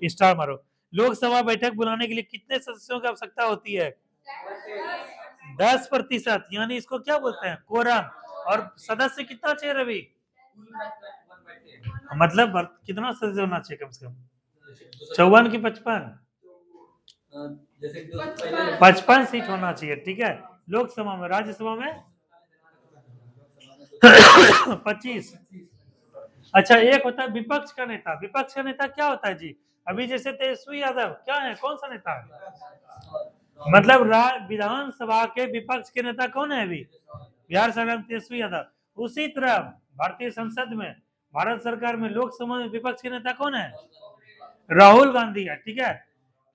स्टार मारो। लोकसभा बैठक बुलाने के लिए कितने सदस्यों की आवश्यकता होती है? 10%। यानी इसको क्या बोलते हैं? कोरम। और सदस्य कितना चाहिए रवि? मतलब कितना सदस्य होना चाहिए कम से कम? 54 की 55? 55 सीट होना चाहिए। ठीक है, लोकसभा में। राज्यसभा में 25। अच्छा, एक होता है विपक्ष का नेता। विपक्ष का नेता क्या होता है जी? अभी जैसे तेजस्वी यादव क्या है, कौन सा नेता है? मतलब विधानसभा के विपक्ष के नेता कौन है अभी? बिहार सरकार में तेजस्वी यादव। उसी तरह भारतीय संसद में, भारत सरकार में, लोकसभा में विपक्ष के नेता कौन है? राहुल गांधी है। ठीक है,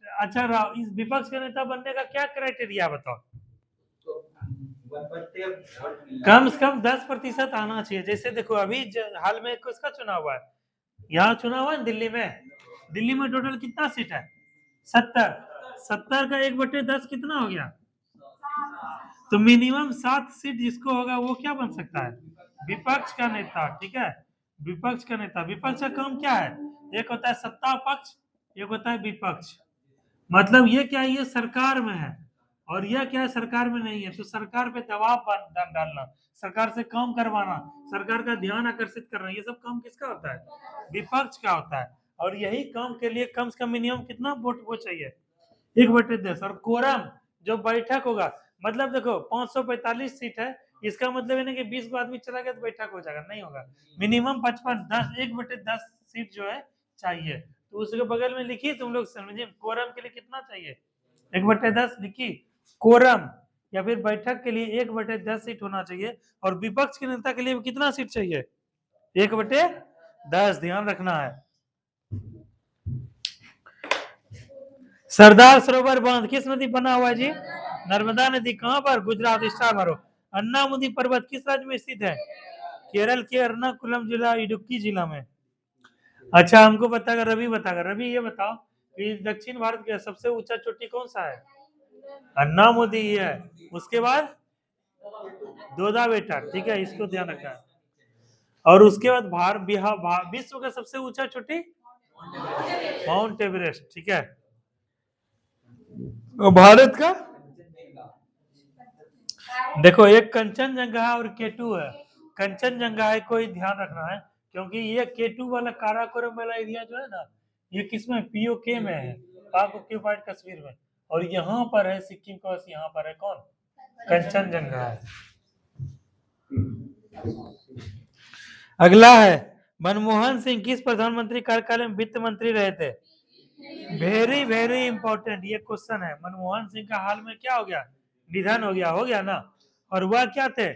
अच्छा इस विपक्ष के नेता बनने का क्या क्राइटेरिया बताओ? कम से कम 10% आना चाहिए। जैसे देखो अभी हाल में किसका चुनाव हुआ है? यहाँ चुनाव हुआ है दिल्ली में। दिल्ली में टोटल कितना सीट है? 70 का 1/10 कितना हो गया? तो मिनिमम 7 सीट जिसको होगा वो क्या बन सकता है? विपक्ष का नेता। ठीक है, विपक्ष का नेता। विपक्ष का काम क्या है? एक होता है सत्ता पक्ष, एक होता है विपक्ष। मतलब ये क्या है, ये सरकार में है, और यह क्या है, सरकार में नहीं है। तो सरकार पे दबाव डालना, सरकार से काम करवाना, सरकार का ध्यान आकर्षित करना, ये सब काम किसका होता है? विपक्ष का होता है। और यही काम के लिए कम से कम मिनिमम कितना वोट वो चाहिए? 1/10। और कोरम जो बैठक होगा, मतलब देखो 545 सीट है, इसका मतलब है ना कि 20 आदमी चला गया तो बैठक हो जाएगा? नहीं होगा। मिनिमम 55, 10, 1/10 सीट जो है चाहिए। तो उसके बगल में लिखिए तुम लोग समझिए, कोरम के लिए कितना चाहिए? 1/10 लिखी। कोरम या फिर बैठक के लिए 1/10 सीट होना चाहिए। और विपक्ष के नेता के लिए कितना सीट चाहिए? 1/10। ध्यान रखना है। सरदार सरोवर बांध किस नदी बना हुआ है जी? नर्मदा नदी। कहां पर? गुजरात। स्टार मारो। अन्नामुदी पर्वत किस राज्य में स्थित है? केरल के एर्नाकुलम जिला इडुक्की जिला में। अच्छा हमको बताएगा, रवि बताएगा। रवि ये बताओ कि दक्षिण भारत का सबसे ऊंचा चोटी कौन सा है? अन्नामुदी है। उसके बाद दोदा बेटा, ठीक है, इसको ध्यान रखना है। और उसके बाद विश्व का सबसे ऊंचा चोटी माउंट एवरेस्ट, ठीक है। और भारत का देखो एक कंचनजंगा है और केटू है। कंचनजंगा है, कोई ध्यान रखना है, क्योंकि ये केटू वाला काराकोरम वाला एरिया जो है ना, ये किसमें पीओके में है, पाक ऑक्यूपाइड कश्मीर में। और यहाँ पर है सिक्किम का, यहाँ पर है कौन? कंचनजंगा है। अगला है, मनमोहन सिंह किस प्रधानमंत्री कार्यकाल में वित्त मंत्री रहे थे? वेरी वेरी इंपॉर्टेंट ये क्वेश्चन है। मनमोहन सिंह का हाल में क्या हो गया? निधन हो गया ना। और वह क्या थे?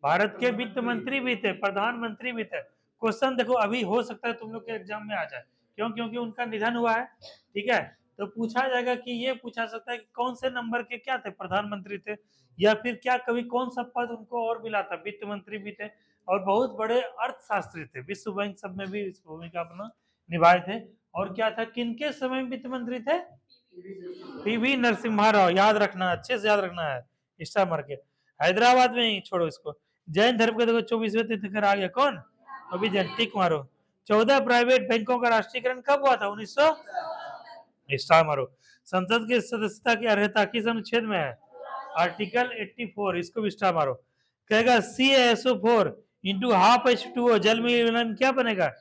भारत के वित्त मंत्री भी थे, प्रधानमंत्री भी थे। क्वेश्चन देखो अभी हो सकता है तुम लोग के एग्जाम में आ जाए, क्यों? क्योंकि उनका निधन हुआ है, ठीक है। तो पूछा जाएगा कि ये पूछा सकता है कि कौन से नंबर के क्या थे, प्रधानमंत्री थे, या फिर क्या कभी कौन सा पद उनको और मिला था? वित्त मंत्री भी थे और बहुत बड़े अर्थशास्त्री थे, विश्व बैंक सब में भी इस भूमिका अपना निभाए थे। और क्या था, किनके समय वित्त मंत्री थे? पीवी नरसिम्हा राव, याद रखना, अच्छे से याद रखना है, स्टार मार के। हैदराबाद में ही छोड़ो इसको। जैन धर्म के देखो 24वें तीर्थंकर आ गया, कौन? अभी जैन, टिक मारो। 14 प्राइवेट बैंकों का राष्ट्रीयकरण कब हुआ था? 1900, स्टार मारो। संसद की सदस्यता की अर्हता किस अनुच्छेद में है? आर्टिकल 84, इसको भी स्टार मारो। कहेगा CaSO4 इंटू हाफ H2O जल में क्या बनेगा?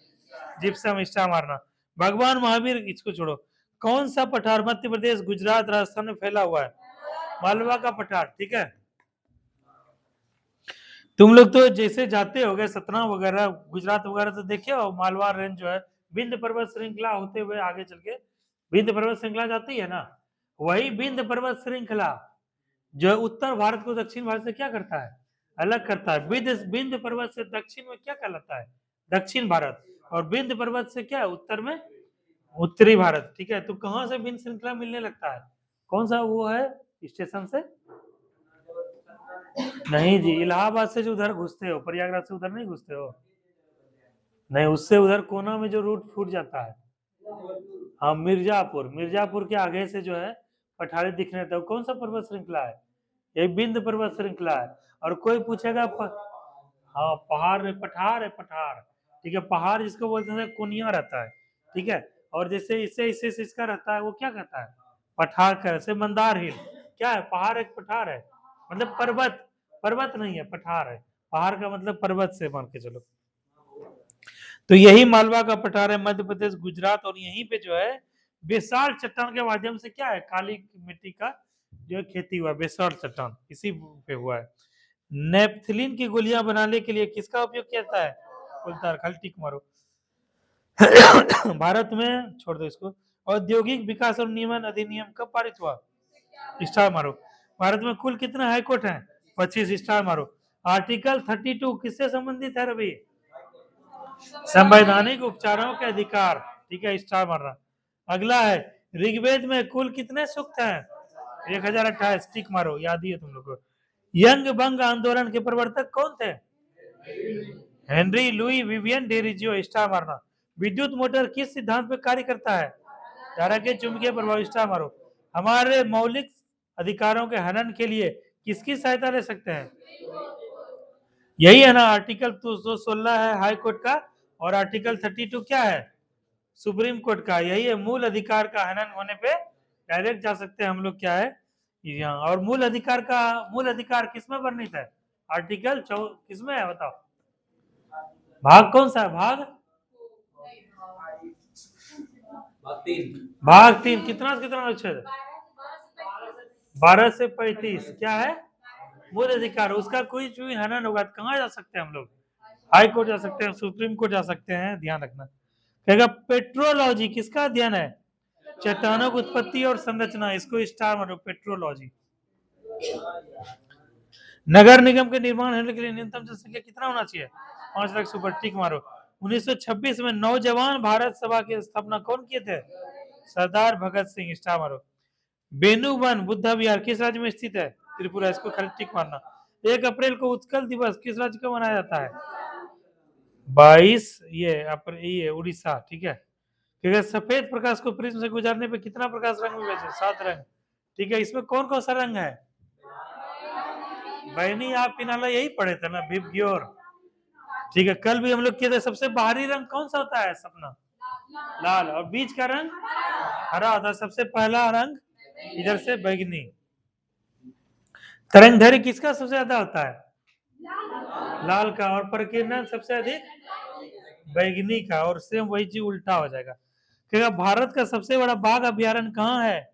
जिप्सम, स्टार मारना। भगवान महावीर, इसको छोड़ो। कौन सा पठार मध्य प्रदेश, गुजरात, राजस्थान में फैला हुआ है? मालवा का पठार, ठीक है। तुम लोग तो जैसे जाते हो गए सतना वगैरह, गुजरात वगैरह, तो देखे हो मालवा रेंज जो है, विंध्य पर्वत श्रृंखला होते हुए आगे चल के विंध्य पर्वत श्रृंखला जाती है ना, वही विंध्य पर्वत श्रृंखला जो उत्तर भारत को दक्षिण भारत से क्या करता है? अलग करता है। विंध्य पर्वत से दक्षिण में क्या कहलाता है? दक्षिण भारत। और विंध्य पर्वत से क्या है उत्तर में? उत्तरी भारत, ठीक है। तो कहां से विंध्य श्रृंखला मिलने लगता है? कौन सा वो है स्टेशन से? नहीं जी, इलाहाबाद से जो उधर घुसते हो, प्रयागराज से उधर नहीं घुसते हो, नहीं, उससे उधर कोना में जो रूट फूट जाता है, हाँ, मिर्जापुर के आगे से जो है पठारी दिखने तो कौन सा पर्वत श्रृंखला है? ये विंध्य पर्वत श्रृंखला है। और कोई पूछेगा हाँ, पठार है, ठीक है। पहाड़ जिसको बोलते हैं कोनिया रहता है, ठीक है। और जैसे इससे इसका रहता है, वो क्या कहता है? पठार का। जैसे मंदार हिल क्या है? पहाड़, एक पठार है, मतलब पर्वत नहीं है, पठार है। पहाड़ का मतलब पर्वत से मान के चलो। तो यही मालवा का पठार है, मध्य प्रदेश, गुजरात। और यहीं पे जो है बेसाल्ट चट्टान के माध्यम से क्या है, काली मिट्टी का जो खेती हुआ, बेसाल्ट चट्टान इसी पे हुआ है। नेपथिलीन की गोलियां बनाने के लिए किसका उपयोग किया जाता है? कुलतार, खाली टिक मारो। भारत में, छोड़ दो इसको, औद्योगिक विकास और नियमन अधिनियम कब पारित हुआ? स्टार मारो। भारत में कुल कितने हाईकोर्ट हैं? 25, स्टार मारो। आर्टिकल 32 किससे संबंधित है रवि? संवैधानिक उपचारों के अधिकार, ठीक है, स्टार मारना। अगला है, ऋग्वेद में कुल कितने सूक्त हैं? 1028, टिक मारो, याद ही है तुम लोग को। यंग बंग आंदोलन के प्रवर्तक कौन थे? Henry Louis Vivian Derozio, star मारना। विद्युत मोटर किस सिद्धांत पर कार्य करता है? धारा के चुंबकीय प्रभाव, स्टार मारो। हमारे मौलिक अधिकारों के हनन के लिए किसकी सहायता ले सकते हैं? यही है ना, आर्टिकल 216 है हाई कोर्ट का, और आर्टिकल 32 क्या है? सुप्रीम कोर्ट का। यही है, मूल अधिकार का हनन होने पे डायरेक्ट जा सकते हैं हम लोग, क्या है यहाँ। और मूल अधिकार किसमें वर्णित है? आर्टिकल किसमें है बताओ? भाग कौन सा है? भाग 3 कितना अनुच्छेद? 12 से 35, क्या है? मूल अधिकार। उसका कोई भी हनन होगा तो कहाँ जा सकते हैं हम लोग? हाई कोर्ट जा सकते हैं, सुप्रीम कोर्ट जा सकते हैं, ध्यान रखना। कहेगा पेट्रोलॉजी किसका अध्ययन है? चट्टानों की उत्पत्ति और संरचना, इसको स्टार मारो, पेट्रोलॉजी। नगर निगम के निर्माण होने के लिए न्यूनतम जनसंख्या कितना होना चाहिए? 5 लाख से ऊपर, टिक मारो। 1926 में नौजवान भारत सभा की स्थापना कौन किए थे? सरदार भगत सिंह, स्टार मारो। बेनुवन बुद्धा विहार किस राज्य में स्थित है? त्रिपुरा, इसको खाली टिक मारना। 1 अप्रैल को उत्कल दिवस किस राज्य का मनाया जाता है? 22 ये उड़ीसा, ठीक है। क्योंकि सफेद प्रकाश को प्रिज्म से गुजारने पे कितना प्रकाश रंग में विभाजित? 7 रंग, ठीक है। इसमें कौन कौन सा रंग है? बैगनी, आप पिनाला यही पढ़े थे ना, विबग्योर, ठीक है। कल भी हम लोग किए थे। सबसे बाहरी रंग कौन सा होता है सपना? लाल। और बीच का रंग हरा होता है। सबसे पहला रंग इधर से बैगनी। तरंग दैर्घ्य किसका सबसे ज्यादा होता है? लाल का। और प्रकीर्णन सबसे अधिक बैगनी का। और सेम वही चीज उल्टा हो जाएगा। क्योंकि भारत का सबसे बड़ा बाघ अभ्यारण्य कहाँ है?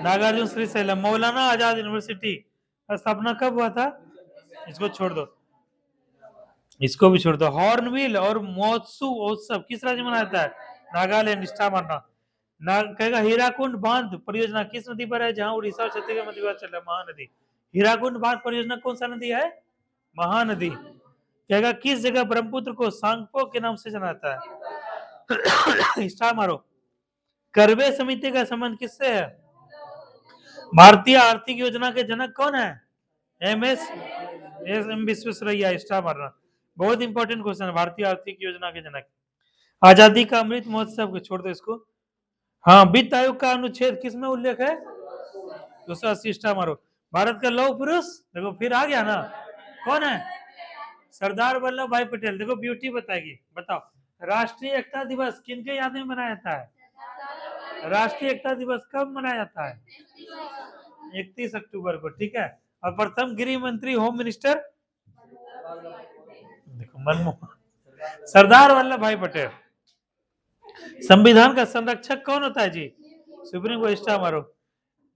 नागार्जुन श्रीशैलम। मौलाना आजाद यूनिवर्सिटी का स्थापना कब हुआ था? इसको छोड़ दो, इसको भी छोड़ दो। हॉर्नबिल और महोत्सव उत्सव किस राज्य में मनाया जाता है? नागालैंड। स्टार मारना। कहेगा हीराकुंड बांध परियोजना किस नदी पर है जहां उड़ीसा और छत्तीसगढ़ मध्य विवाद चल रहा है? महानदी। हीराकुंड बांध परियोजना कौन सा नदी है? महानदी। कहेगा किस जगह ब्रह्मपुत्र को सांगपो के नाम से जाना जाता है? स्टार मारो। करवे समिति का संबंध किससे है? भारतीय आर्थिक योजना के जनक कौन है? एम विश्वेश्वरैया। स्टार मारना। बहुत इंपॉर्टेंट क्वेश्चन है, भारतीय आर्थिक योजना के जनक। आजादी का अमृत महोत्सव को छोड़ दो इसको। हाँ, वित्त आयोग का अनुच्छेद किसमें उल्लेख है? 280। स्टार मारो। भारत का लौह पुरुष देखो फिर आ गया ना, कौन है? सरदार वल्लभ भाई पटेल। देखो ब्यूटी बताएगी। बताओ, राष्ट्रीय एकता दिवस किनके याद में मनाया जाता है? राष्ट्रीय एकता दिवस कब मनाया जाता है? 31 अक्टूबर को, ठीक है। और प्रथम गृह मंत्री होम मिनिस्टर देखो मनमोहन। सरदार वल्लभ भाई पटेल। संविधान का संरक्षक कौन होता है जी? Supreme court. स्टार मारो।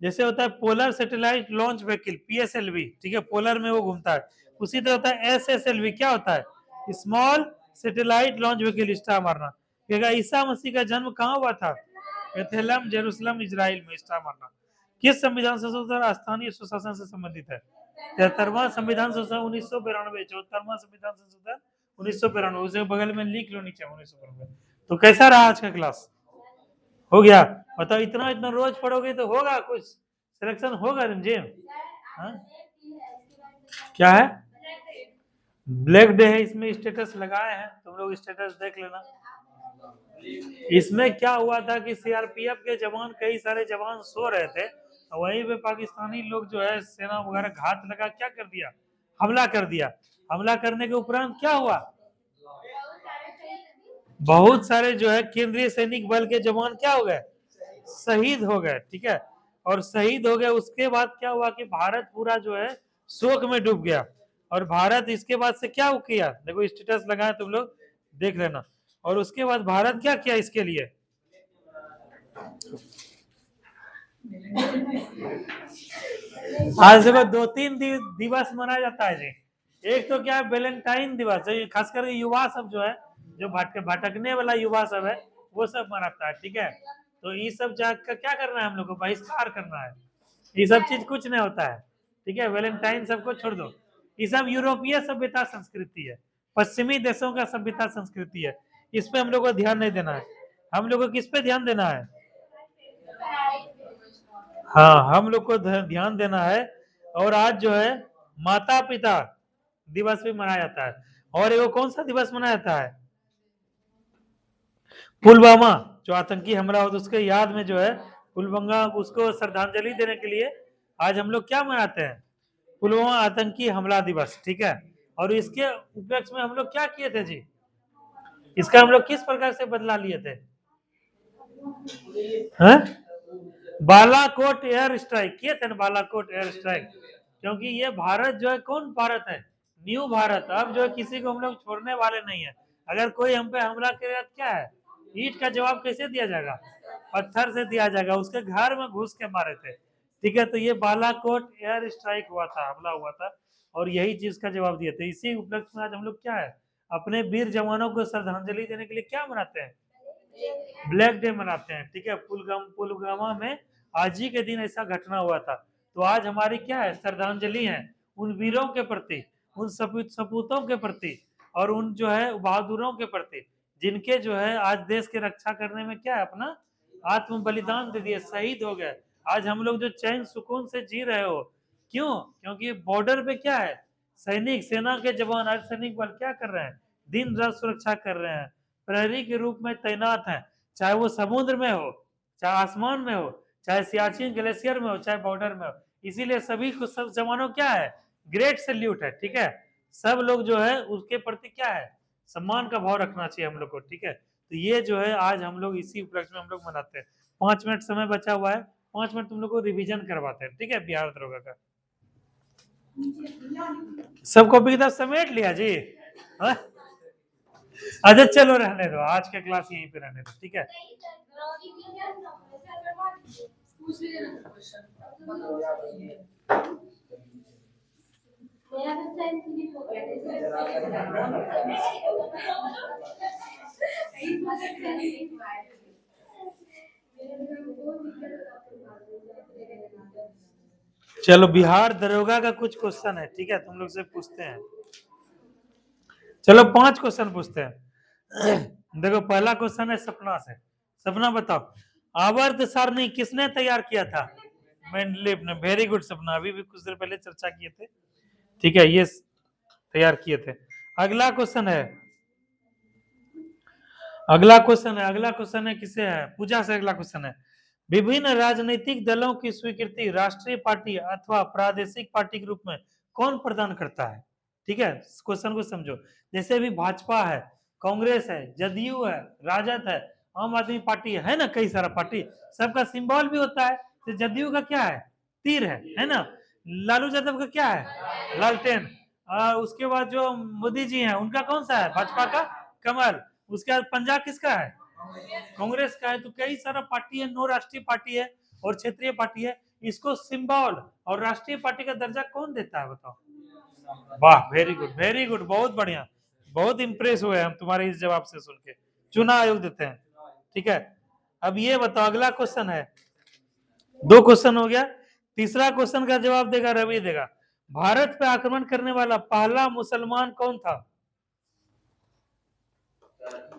जैसे होता है polar satellite launch vehicle PSLV, ठीक है, पोलर में वो घूमता है। उसी तरह होता है SSLV, क्या होता है? Small satellite launch vehicle. Star मारना। ईसा मसीह का जन्म कहाँ हुआ था? बेथलेहम जेरूसलम इजराइल में। स्टार मारना। किस संविधान संशोधन स्थानीय सुशासन से संबंधित है? 73वां संविधान संशोधन 1992। 74वां संविधान संशोधन 1992। उसे बगल में लिख लो नीचे 1992। तो कैसा रहा आज का क्लास? हो गया? बताओ, इतना इतना रोज पढ़ोगे तो होगा, कुछ सिलेक्शन होगा रंजीम? क्या है? ब्लैक डे है, इसमें स्टेटस लगाए हैं, तुम लोग स्टेटस देख लेना। इसमें क्या हुआ था कि CRPF के जवान, कई सारे जवान सो रहे थे, वहीं पे पाकिस्तानी लोग जो है सेना वगैरह घात लगा क्या कर दिया? हमला कर दिया। हमला करने के उपरांत क्या हुआ? बहुत सारे जो है केंद्रीय सैनिक बल के जवान क्या हो गए? शहीद हो गए, ठीक है। और शहीद हो गए, उसके बाद क्या हुआ कि भारत पूरा जो है शोक में डूब गया। और भारत इसके बाद से क्या किया? देखो स्टेटस लगाए, तुम लोग देख लेना। और उसके बाद भारत क्या किया इसके लिए? आज देखो 2-3 दिवस मनाया जाता है जी। एक तो क्या है, वैलेंटाइन दिवस, जो खास करके युवा सब जो है, जो भटकने वाला युवा सब है, वो सब मनाता है, ठीक है। तो ये सब का क्या करना है हम लोग को? बहिष्कार करना है। ये सब चीज कुछ नहीं होता है, ठीक है। वैलेंटाइन सबको छोड़ दो। ये सब यूरोपीय सभ्यता संस्कृति है, पश्चिमी देशों का सभ्यता संस्कृति है। इस पे हम लोग को ध्यान नहीं देना है। हम लोग को किस पे ध्यान देना है? हाँ, हम लोग को ध्यान देना है। और आज जो है माता पिता दिवस भी मनाया जाता है। और एगो कौन सा दिवस मनाया जाता है? पुलवामा जो आतंकी हमला हो, तो उसके याद में जो है पुलवामा, उसको श्रद्धांजलि देने के लिए आज हम लोग क्या मनाते हैं? पुलवामा आतंकी हमला दिवस, ठीक है। और इसके उपलक्ष्य में हम लोग क्या किए थे जी? इसका हम लोग किस प्रकार से बदला लिए थे? बालाकोट एयर स्ट्राइक किए थे ना, बालाकोट एयर स्ट्राइक। क्योंकि ये भारत जो है कौन भारत है? न्यू भारत। अब जो है किसी को हम लोग छोड़ने वाले नहीं है। अगर कोई हम पे हमला करेगा क्या है? ईंट का जवाब कैसे दिया जाएगा? पत्थर से दिया जाएगा। उसके घर में घुस के मारे थे, ठीक है। तो ये बालाकोट एयर स्ट्राइक हुआ था, हमला हुआ था, और यही चीज का जवाब दिए थे। इसी उपलक्ष्य में आज हम लोग क्या है, अपने वीर जवानों को श्रद्धांजलि देने के लिए क्या मनाते हैं? ब्लैक डे मनाते हैं, ठीक है। पुलवामा में आज ही के दिन ऐसा घटना हुआ था। तो आज हमारी क्या है? श्रद्धांजलि है उन वीरों के प्रति, उन सपूतों के प्रति, और उन जो है बहादुरों के प्रति, जिनके जो है आज देश की रक्षा करने में क्या है, अपना आत्म बलिदान दे दिए, शहीद हो गए। आज हम लोग जो चैन सुकून से जी रहे हो, क्यों? क्योंकि बॉर्डर पे क्या है? सैनिक, सेना के जवान, अर्धसैनिक बल क्या कर रहे हैं? दिन रात सुरक्षा कर रहे हैं, प्रहरी के रूप में तैनात हैं, चाहे वो समुद्र में हो, चाहे आसमान में हो, चाहे सियाचिन ग्लेशियर में हो, चाहे बॉर्डर में हो। इसीलिए सभी को, सब जवानों क्या है, ग्रेट सैल्यूट है, ठीक है। सब लोग जो है उसके प्रति क्या है, सम्मान का भाव रखना चाहिए हम लोग को, ठीक है। तो ये जो है आज हम लोग इसी उपलक्ष्य में हम लोग मनाते हैं। 5 मिनट समय बचा हुआ है, 5 मिनट तुम लोग को रिवीजन करवाते हैं, ठीक है, बिहार दरोगा का। सब कॉपी किताब समेट लिया जी? हाँ? अच्छा चलो रहने दो, आज का क्लास यहीं पे रहने दो, ठीक है। मेरा तो टाइम फिनिश हो गया चलो बिहार दरोगा का कुछ क्वेश्चन है, ठीक है, तुम लोग से पूछते हैं। चलो 5 क्वेश्चन पूछते हैं। देखो पहला क्वेश्चन है सपना से। सपना बताओ, आवर्त सारणी किसने तैयार किया था? मेंडलीव ने। वेरी गुड सपना, अभी भी कुछ देर पहले चर्चा किए थे, ठीक है, ये तैयार किए थे। अगला क्वेश्चन है, अगला क्वेश्चन है किसे है, पूजा से अगला क्वेश्चन है। विभिन्न राजनीतिक दलों की स्वीकृति राष्ट्रीय पार्टी अथवा प्रादेशिक पार्टी के रूप में कौन प्रदान करता है? ठीक है, क्वेश्चन को समझो। जैसे भी भाजपा है, कांग्रेस है, जदयू है, राजद है, आम आदमी पार्टी है ना, कई सारा पार्टी, सबका सिंबल भी होता है। तो जदयू का क्या है, तीर है ना। लालू यादव का क्या है, लालटेन। उसके बाद जो मोदी जी हैं उनका कौन सा है, भाजपा का कमल। उसके बाद पंजाब किसका है, कांग्रेस का है। तो कई सारा पार्टी है, 9 राष्ट्रीय पार्टी है और क्षेत्रीय पार्टी है। इसको सिंबल और राष्ट्रीय पार्टी का दर्जा कौन देता है बताओ? वाह, वेरी गुड वेरी गुड, बहुत बढ़िया, बहुत इंप्रेस हुए हम तुम्हारे इस जवाब से सुन के। चुनाव आयोग देते हैं, ठीक है। अब ये बताओ, अगला क्वेश्चन है, 2 क्वेश्चन हो गया। तीसरा क्वेश्चन का जवाब देगा रवि देगा। भारत पे आक्रमण करने वाला पहला मुसलमान कौन था?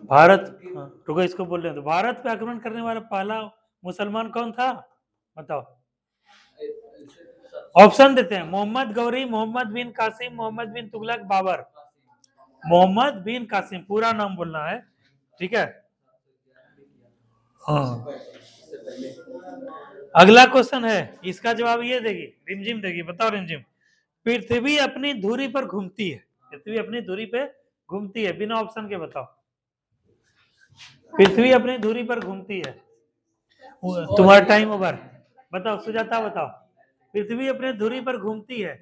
भारत, रुको इसको बोल रहे हैं। तो भारत पे आक्रमण करने वाला पहला मुसलमान कौन था बताओ? ऑप्शन देते हैं, मोहम्मद गौरी, मोहम्मद बिन कासिम, मोहम्मद बिन तुगलक, बाबर। मोहम्मद बिन कासिम, पूरा नाम बोलना है, ठीक है। हाँ, अगला क्वेश्चन है, इसका जवाब ये देगी, रिमझिम देगी। बताओ रिमझिम। पृथ्वी अपनी धुरी पर घूमती है, पृथ्वी अपनी धुरी पे घूमती है, बिना ऑप्शन के बताओ। पृथ्वी अपनी धुरी पर घूमती है। तुम्हारा टाइम ओवर। बताओ सुजाता, बताओ। पृथ्वी अपने धुरी पर घूमती है,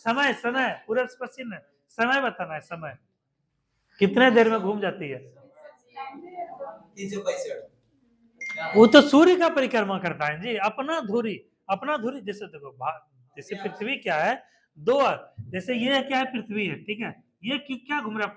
समय समय पूरा पश्चिम है, समय बताना है, समय कितने देर में घूम जाती है? 365। वो तो सूर्य का परिक्रमा करता है जी, अपना धुरी, अपना धुरी। जैसे देखो, जैसे पृथ्वी क्या है, 2, जैसे ये क्या है, पृथ्वी है, ठीक है, ये क्या घूम रहा है,